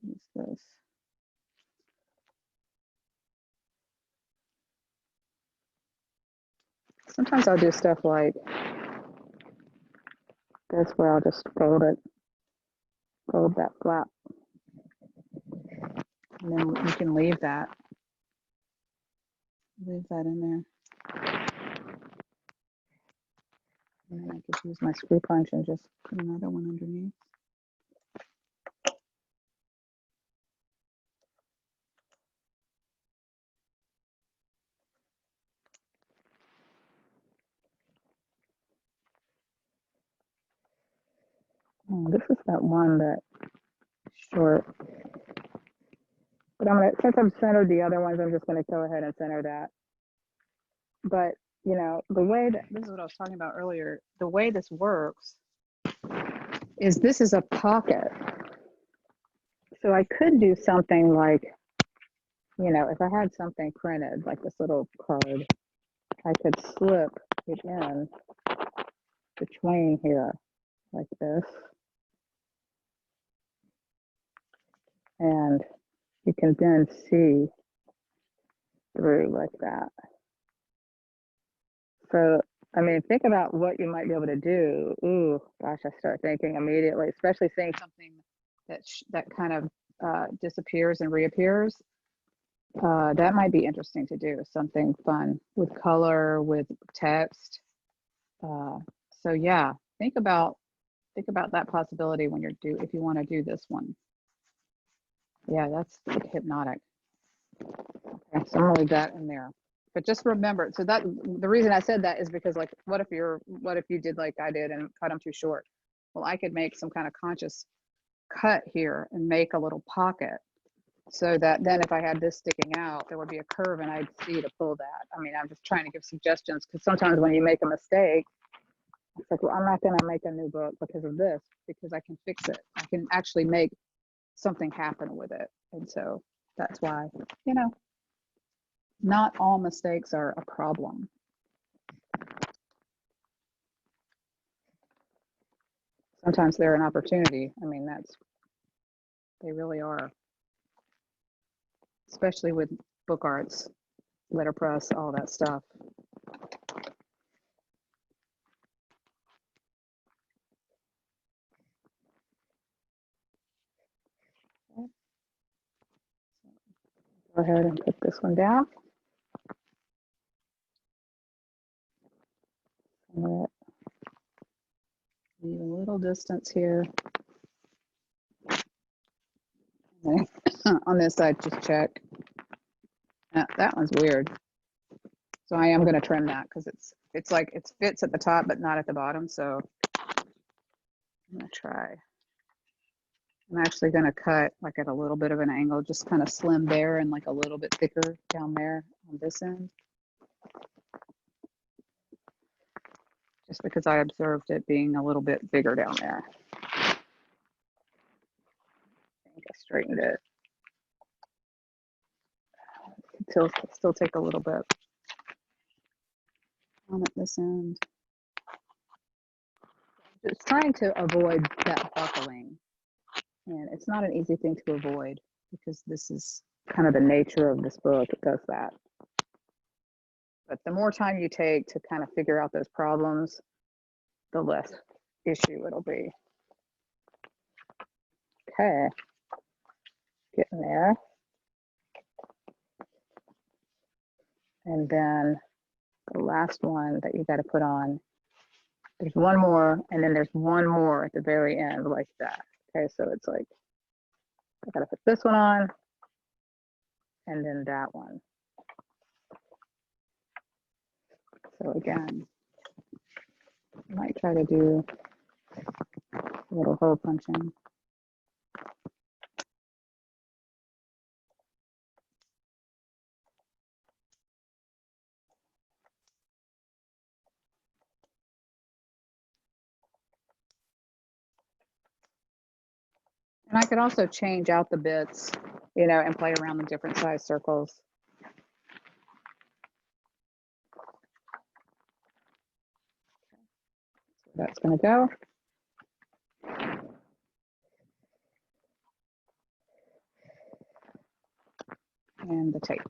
use this. Sometimes I'll do stuff like this where I'll just fold it fold that flap. And then you can leave that. Leave that in there. And then I could use my screw punch and just put another one underneath. Oh, this is that one that short. But I'm gonna, since I've centered the other ones, I'm just gonna go ahead and center that. But you know, the way that, this is what I was talking about earlier, the way this works is this is a pocket. So I could do something like, you know, if I had something printed, like this little card, I could slip it in between here, like this. And you can then see through like that. So, I mean, think about what you might be able to do. Ooh, gosh, I start thinking immediately, especially seeing something that kind of disappears and reappears. That might be interesting to do, something fun with color, with text. So yeah, think about that possibility when if you want to do this one. Yeah, that's hypnotic. Okay, so I'm gonna leave that in there. But just remember, so that the reason I said that is because, like, what if you did like I did and cut them too short? Well, I could make some kind of conscious cut here and make a little pocket so that then if I had this sticking out, there would be a curve and I'd see to pull that. I mean, I'm just trying to give suggestions because sometimes when you make a mistake, it's like, well, I'm not going to make a new book because of this, because I can fix it. I can actually make something happen with it. And so that's why, you know, not all mistakes are a problem. Sometimes they're an opportunity. I mean, they really are, especially with book arts, letterpress, all that stuff. Go ahead and put this one down. Leave a little distance here. On this side, just check. That one's weird. So I am going to trim that because it's like it fits at the top but not at the bottom. So I'm going to try. I'm actually going to cut like at a little bit of an angle, just kind of slim there and like a little bit thicker down there on this end. Just because I observed it being a little bit bigger down there. I think I straightened it. Still take a little bit on at this end. It's trying to avoid that buckling. And it's not an easy thing to avoid because this is kind of the nature of this book. It does that. But the more time you take to kind of figure out those problems, the less issue it'll be. Okay, getting there. And then the last one that you got to put on, there's one more, and then there's one more at the very end like that. Okay, so it's like, I got to put this one on, and then that one. So again, I might try to do a little hole punching. And I could also change out the bits, you know, and play around with different size circles. So that's going to go. And the tape.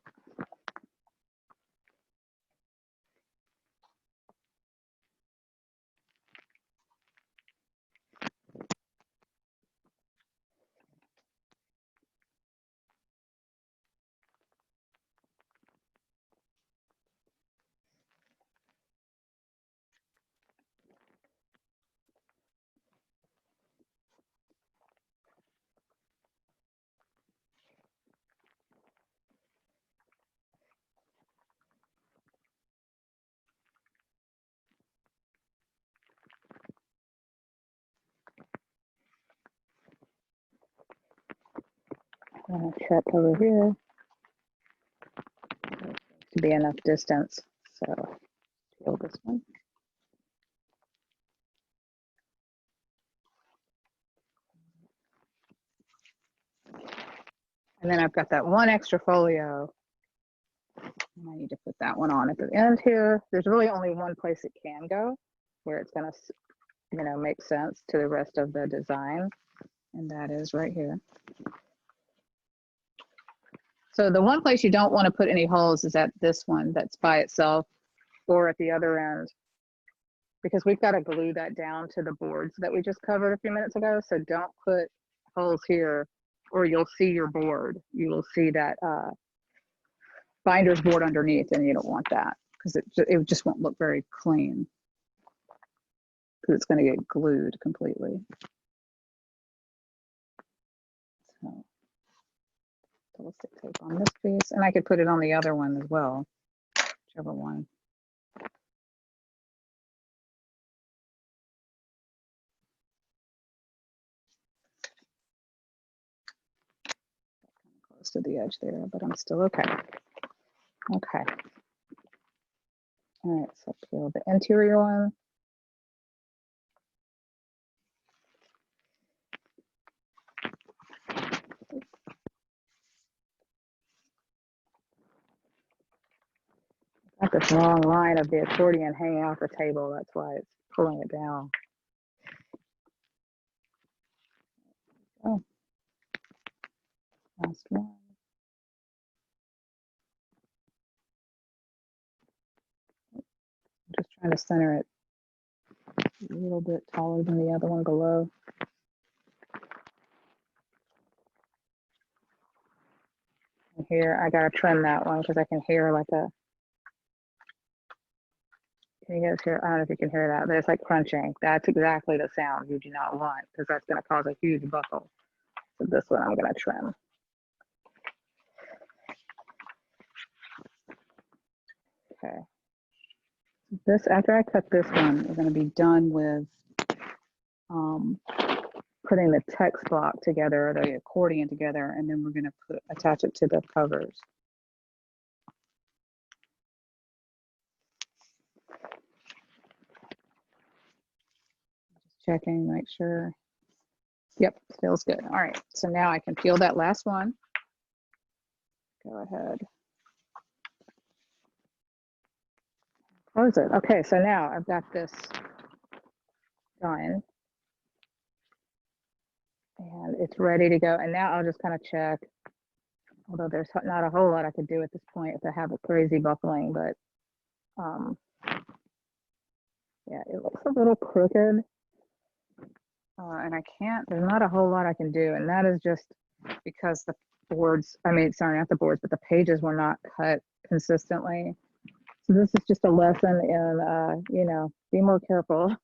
I'll check over here to be enough distance. So peel this one. And then I've got that one extra folio. And I need to put that one on at the end here. There's really only one place it can go where it's going to, you know, make sense to the rest of the design. And that is right here. So the one place you don't want to put any holes is at this one that's by itself, or at the other end, because we've got to glue that down to the boards that we just covered a few minutes ago. So don't put holes here or you'll see your board. You will see that binder's board underneath, and you don't want that because it just won't look very clean because it's going to get glued completely. So ballistic tape on this piece, and I could put it on the other one as well, whichever one. Close to the edge there, but I'm still okay. Okay. All right, so peel the interior one. Got this long line of the accordion hanging off the table. That's why it's pulling it down. Oh, last one. I'm just trying to center it a little bit taller than the other one below. And here, I gotta trim that one because I can hear like a, can you guys hear? I don't know if you can hear that, but it's like crunching. That's exactly the sound you do not want because that's going to cause a huge buckle. So this one I'm going to trim. Okay. This, after I cut this one, we're going to be done with putting the text block together, or the accordion together, and then we're going to attach it to the covers. Checking, make sure. Yep, feels good. All right, so now I can peel that last one. Go ahead. Close it. Okay, so now I've got this done. And it's ready to go. And now I'll just kind of check, although there's not a whole lot I could do at this point if I have a crazy buckling, but yeah, it looks a little crooked. And I can't, there's not a whole lot I can do. And that is just because the boards, I mean, sorry, not the boards, but the pages were not cut consistently. So this is just a lesson in, you know, be more careful.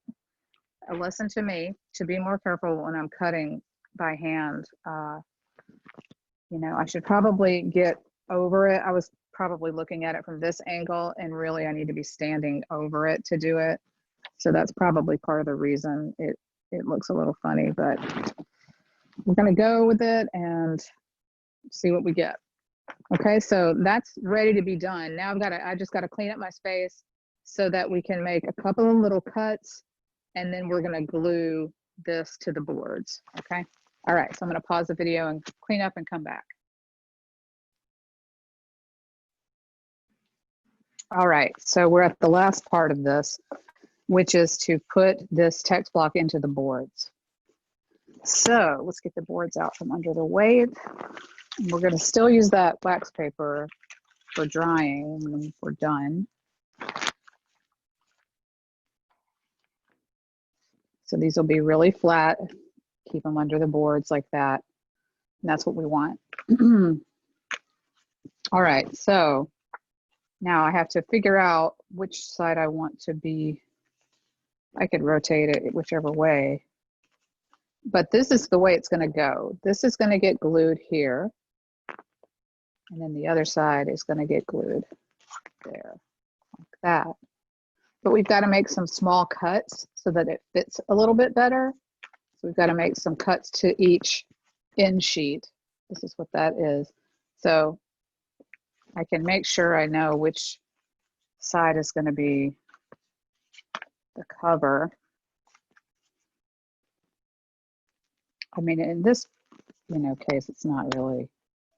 A lesson to me to be more careful when I'm cutting by hand. You know, I should probably get over it. I was probably looking at it from this angle, and really I need to be standing over it to do it. So that's probably part of the reason it looks a little funny, but we're going to go with it and see what we get. Okay, so that's ready to be done. Now I just got to clean up my space so that we can make a couple of little cuts, and then we're going to glue this to the boards. Okay. All right, so I'm going to pause the video and clean up and come back. All right, so we're at the last part of this, which is to put this text block into the boards. So let's get the boards out from under the weight. We're going to still use that wax paper for drying when we're done. So these will be really flat. Keep them under the boards like that. And that's what we want. All right, so now I have to figure out which side I want to be. I could rotate it whichever way, but this is the way it's going to go. This is going to get glued here, and then the other side is going to get glued there, like that. But we've got to make some small cuts so that it fits a little bit better. So we've got to make some cuts to each end sheet This is what that is. So I can make sure I know which side is going to be the cover. I mean, in this, case, it's not really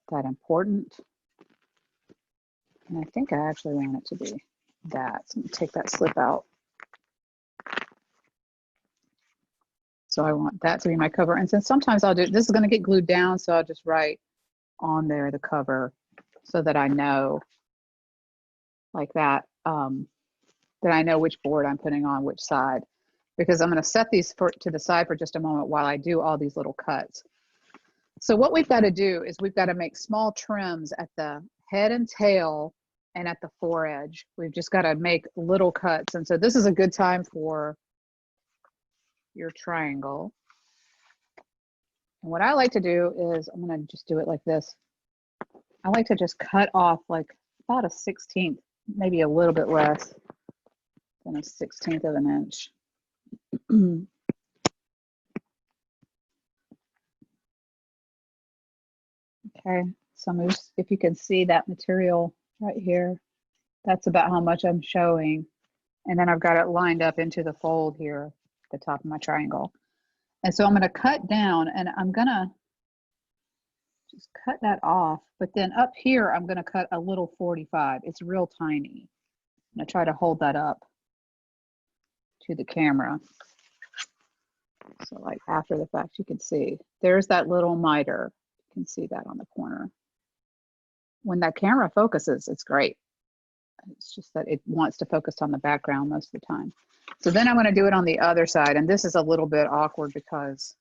that important. And I think I actually want it to be that. So I'm going to take that slip out. So I want that to be my cover. And then sometimes I'll do, this is going to get glued down, so I'll just write on there the cover so that I know, like that, that I know which board I'm putting on which side. Because I'm going to set these to the side for just a moment while I do all these little cuts. So what we've got to do is we've got to make small trims at the head and tail and at the foredge. We've just got to make little cuts. And so this is a good time for your triangle. And what I like to do is, I'm going to just do it like this. I like to just cut off like about a 1/16, maybe a little bit less than a 1/16 of an inch. Okay, so if you can see that material right here, that's about how much I'm showing. And then I've got it lined up into the fold here at the top of my triangle. And so I'm going to cut down, and I'm going to just cut that off. But then up here, I'm going to cut a little 45. It's real tiny. I'm going to try to hold that up to the camera. So like after the fact, you can see there's that little miter. You can see that on the corner. When that camera focuses, it's great. It's just that it wants to focus on the background most of the time. So then I'm going to do it on the other side. And this is a little bit awkward because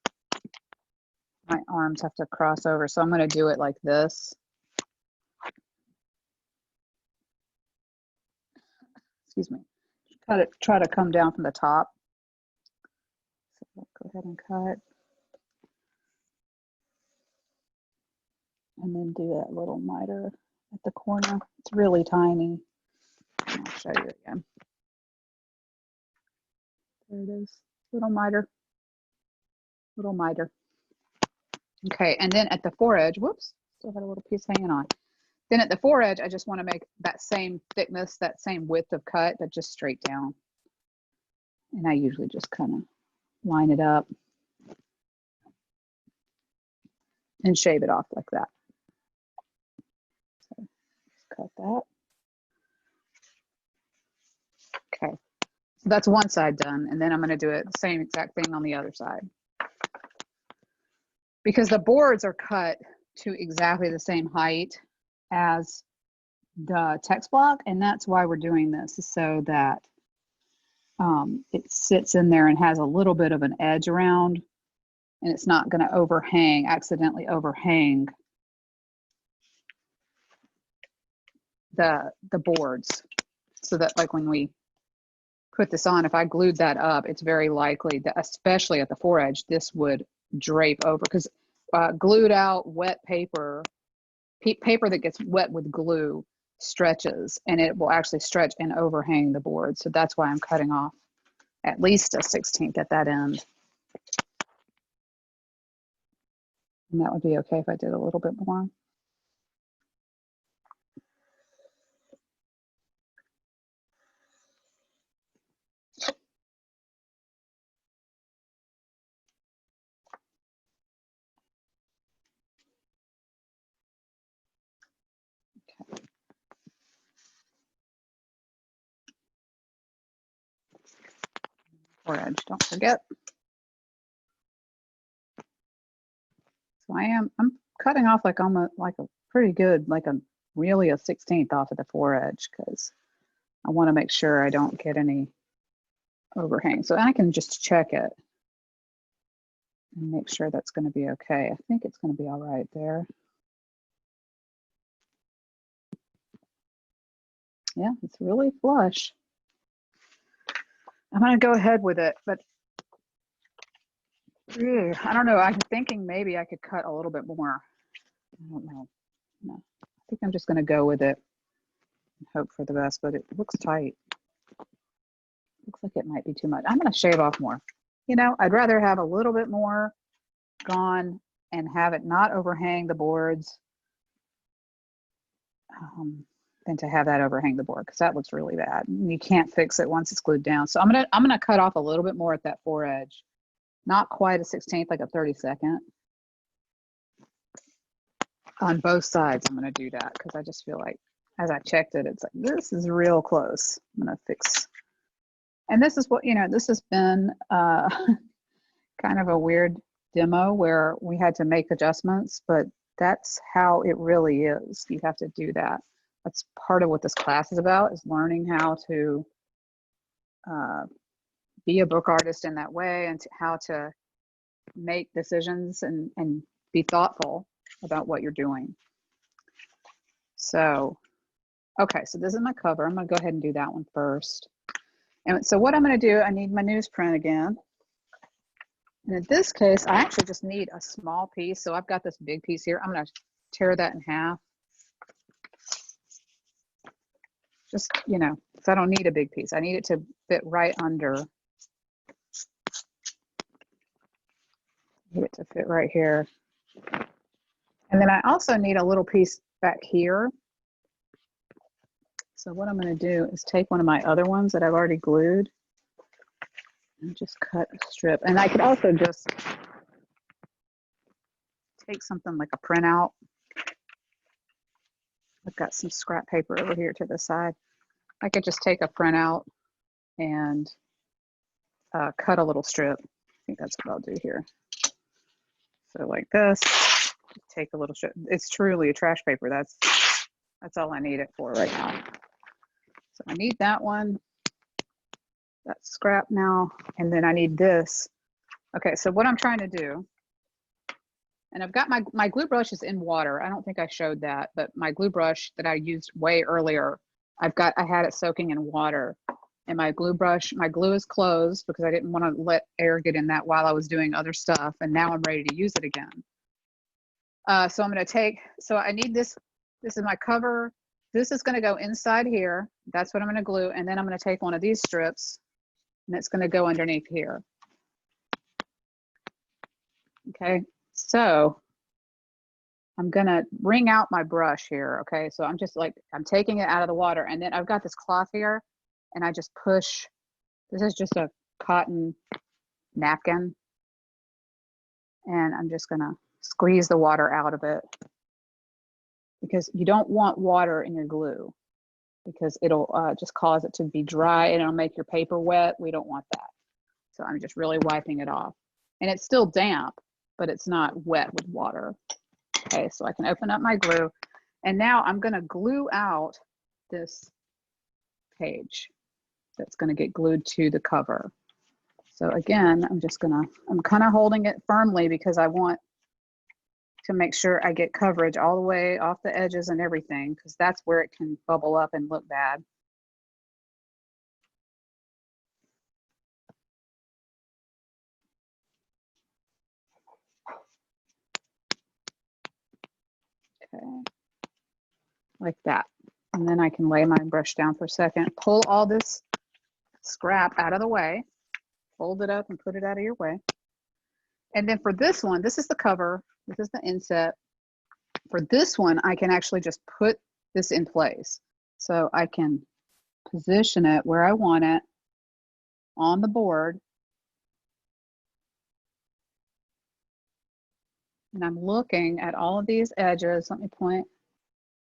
my arms have to cross over. So I'm going to do it like this. Excuse me. Try to come down from the top. So go ahead and cut. And then do that little miter at the corner. It's really tiny. I'll show you again. There it is, little miter, little miter. Okay, and then at the foredge, whoops, still had a little piece hanging on. Then at the foredge, I just want to make that same thickness, that same width of cut, but just straight down. And I usually just kind of line it up and shave it off like that. So just cut that. Okay, so that's one side done, and then I'm going to do it the same exact thing on the other side. Because the boards are cut to exactly the same height as the text block, and that's why we're doing this, so that it sits in there and has a little bit of an edge around, and it's not going to accidentally overhang the boards, so that like when we put this on, if I glued that up, it's very likely that, especially at the foredge, this would drape over, because glued out wet paper that gets wet with glue stretches, and it will actually stretch and overhang the board. So that's why I'm cutting off at least a 1/16 at that end. And that would be okay if I did a little bit more. Foredge, don't forget. So I'm cutting off like almost like a pretty good, like really a 1/16 off of the foredge, because I want to make sure I don't get any overhang. So I can just check it and make sure that's going to be okay. I think it's going to be all right there. Yeah, it's really flush. I'm going to go ahead with it, but I don't know. I'm thinking maybe I could cut a little bit more. I don't know. No, I think I'm just going to go with it and hope for the best, but it looks tight. Looks like it might be too much. I'm going to shave off more. You know, I'd rather have a little bit more gone and have it not overhang the boards than to have that overhang the board, because that looks really bad. You can't fix it once it's glued down. So I'm gonna cut off a little bit more at that foredge. Not quite a 16th, like a 32nd. On both sides, I'm gonna do that because I just feel like, as I checked it, it's like, this is real close. I'm gonna fix. And this is what, this has been kind of a weird demo where we had to make adjustments, but that's how it really is. You have to do that. That's part of what this class is about, is learning how to be a book artist in that way, and how to make decisions and be thoughtful about what you're doing. So, okay, so this is my cover. I'm gonna go ahead and do that one first. And so what I'm gonna do, I need my newsprint again. And in this case, I actually just need a small piece. So I've got this big piece here. I'm gonna tear that in half. Just, because I don't need a big piece. I need it to fit right under. I need it to fit right here. And then I also need a little piece back here. So what I'm going to do is take one of my other ones that I've already glued and just cut a strip. And I could also just take something like a printout. I've got some scrap paper over here to the side. I could just take a printout and cut a little strip. I think that's what I'll do here. So like this, take a little strip. It's truly a trash paper. That's all I need it for right now. So I need that one. That's scrap now. And then I need this. Okay, so what I'm trying to do, and I've got my glue brush is in water. I don't think I showed that, but my glue brush that I used way earlier, I had it soaking in water. And my glue is closed because I didn't want to let air get in that while I was doing other stuff. And now I'm ready to use it again. So I'm going to so I need this. This is my cover. This is going to go inside here. That's what I'm going to glue. And then I'm going to take one of these strips and it's going to go underneath here. Okay. So I'm going to wring out my brush here. Okay. So I'm taking it out of the water, and then I've got this cloth here and I just push. This is just a cotton napkin. And I'm just going to squeeze the water out of it, because you don't want water in your glue, because it'll just cause it to be dry and it'll make your paper wet. We don't want that. So I'm just really wiping it off. And it's still damp, but it's not wet with water. Okay, so I can open up my glue. And now I'm going to glue out this page that's going to get glued to the cover. So again, I'm kind of holding it firmly because I want to make sure I get coverage all the way off the edges and everything, because that's where it can bubble up and look bad. Okay, like that. And then I can lay my brush down for a second, pull all this scrap out of the way, fold it up and put it out of your way. And then for this one, this is the cover, this is the inset. For this one, I can actually just put this in place. So I can position it where I want it on the board. And I'm looking at all of these edges. Let me point.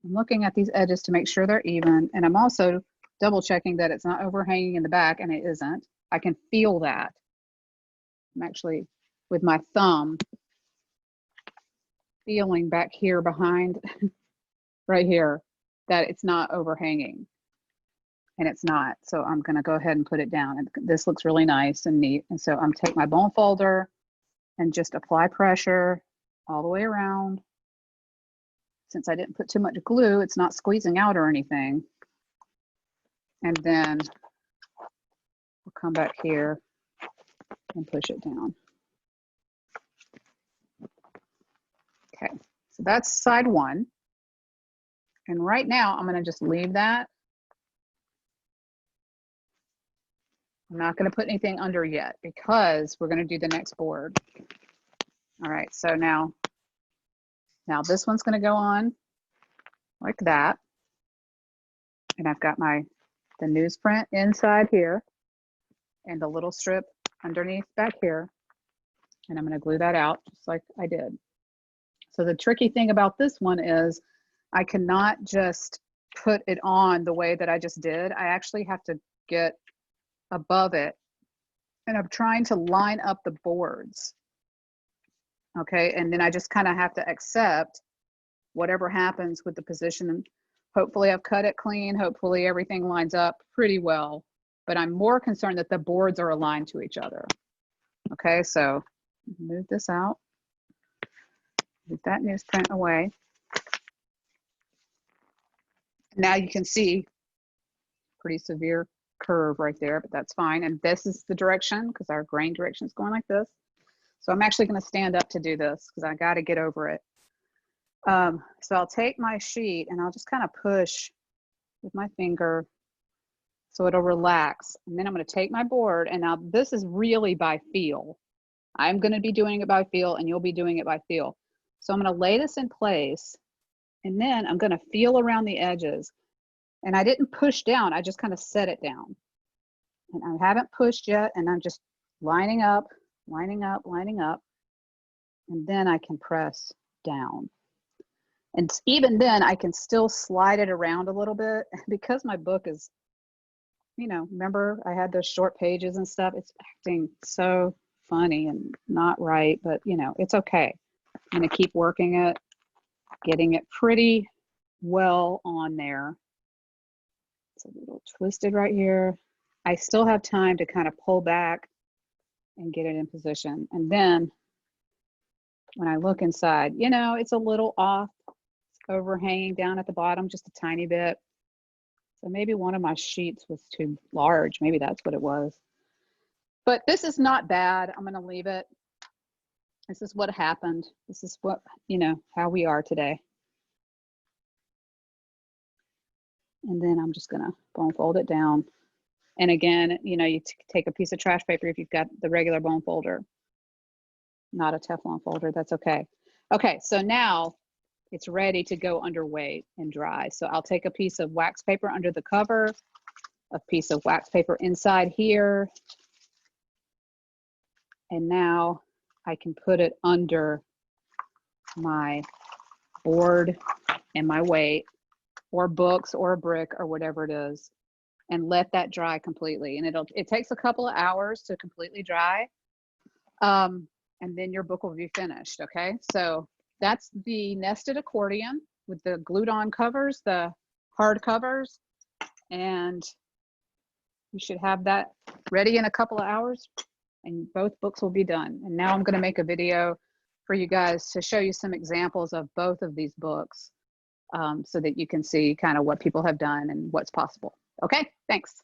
I'm looking at these edges to make sure they're even. And I'm also double checking that it's not overhanging in the back, and it isn't. I can feel that. I'm actually, with my thumb, feeling back here behind, right here, that it's not overhanging. And it's not. So I'm going to go ahead and put it down. And this looks really nice and neat. And so I'm take my bone folder and just apply pressure all the way around. Since I didn't put too much glue, it's not squeezing out or anything. And then we'll come back here and push it down. Okay, so that's side one. And right now I'm going to just leave that. I'm not going to put anything under yet because we're going to do the next board. All right, so now Now this one's going to go on like that. And I've got the newsprint inside here and the little strip underneath back here. And I'm going to glue that out just like I did. So the tricky thing about this one is I cannot just put it on the way that I just did. I actually have to get above it. And I'm trying to line up the boards. Okay, and then I just kind of have to accept whatever happens with the position. Hopefully I've cut it clean. Hopefully everything lines up pretty well. But I'm more concerned that the boards are aligned to each other. Okay, so move this out. Move that newsprint away. Now you can see pretty severe curve right there, but that's fine. And this is the direction because our grain direction is going like this. So I'm actually going to stand up to do this because I got to get over it. So I'll take my sheet and I'll just kind of push with my finger so it'll relax. And then I'm going to take my board, and now this is really by feel. I'm going to be doing it by feel and you'll be doing it by feel. So I'm going to lay this in place, and then I'm going to feel around the edges. And I didn't push down, I just kind of set it down. And I haven't pushed yet, and I'm just lining up, lining up, lining up. And then I can press down. And even then I can still slide it around a little bit because my book is, you know, remember I had those short pages and stuff. It's acting so funny and not right, but you know, it's okay. I'm going to keep working it, getting it pretty well on there. It's a little twisted right here. I still have time to kind of pull back and get it in position. And then when I look inside, you know, it's a little off, it's overhanging down at the bottom just a tiny bit. So maybe one of my sheets was too large. Maybe that's what it was. But this is not bad. I'm going to leave it. This is what happened. This is what, you know, how we are today. And then I'm just going to bone fold it down. And again, you know, you take a piece of trash paper if you've got the regular bone folder, not a Teflon folder, that's okay. Okay, so now it's ready to go under weight and dry. So I'll take a piece of wax paper under the cover, a piece of wax paper inside here, and now I can put it under my board and my weight, or books or a brick or whatever it is, and let that dry completely. And it takes a couple of hours to completely dry. And then your book will be finished, okay? So that's the Nested Accordion with the glued on covers, the hard covers, and you should have that ready in a couple of hours and both books will be done. And now I'm gonna make a video for you guys to show you some examples of both of these books so that you can see kind of what people have done and what's possible. Okay, thanks.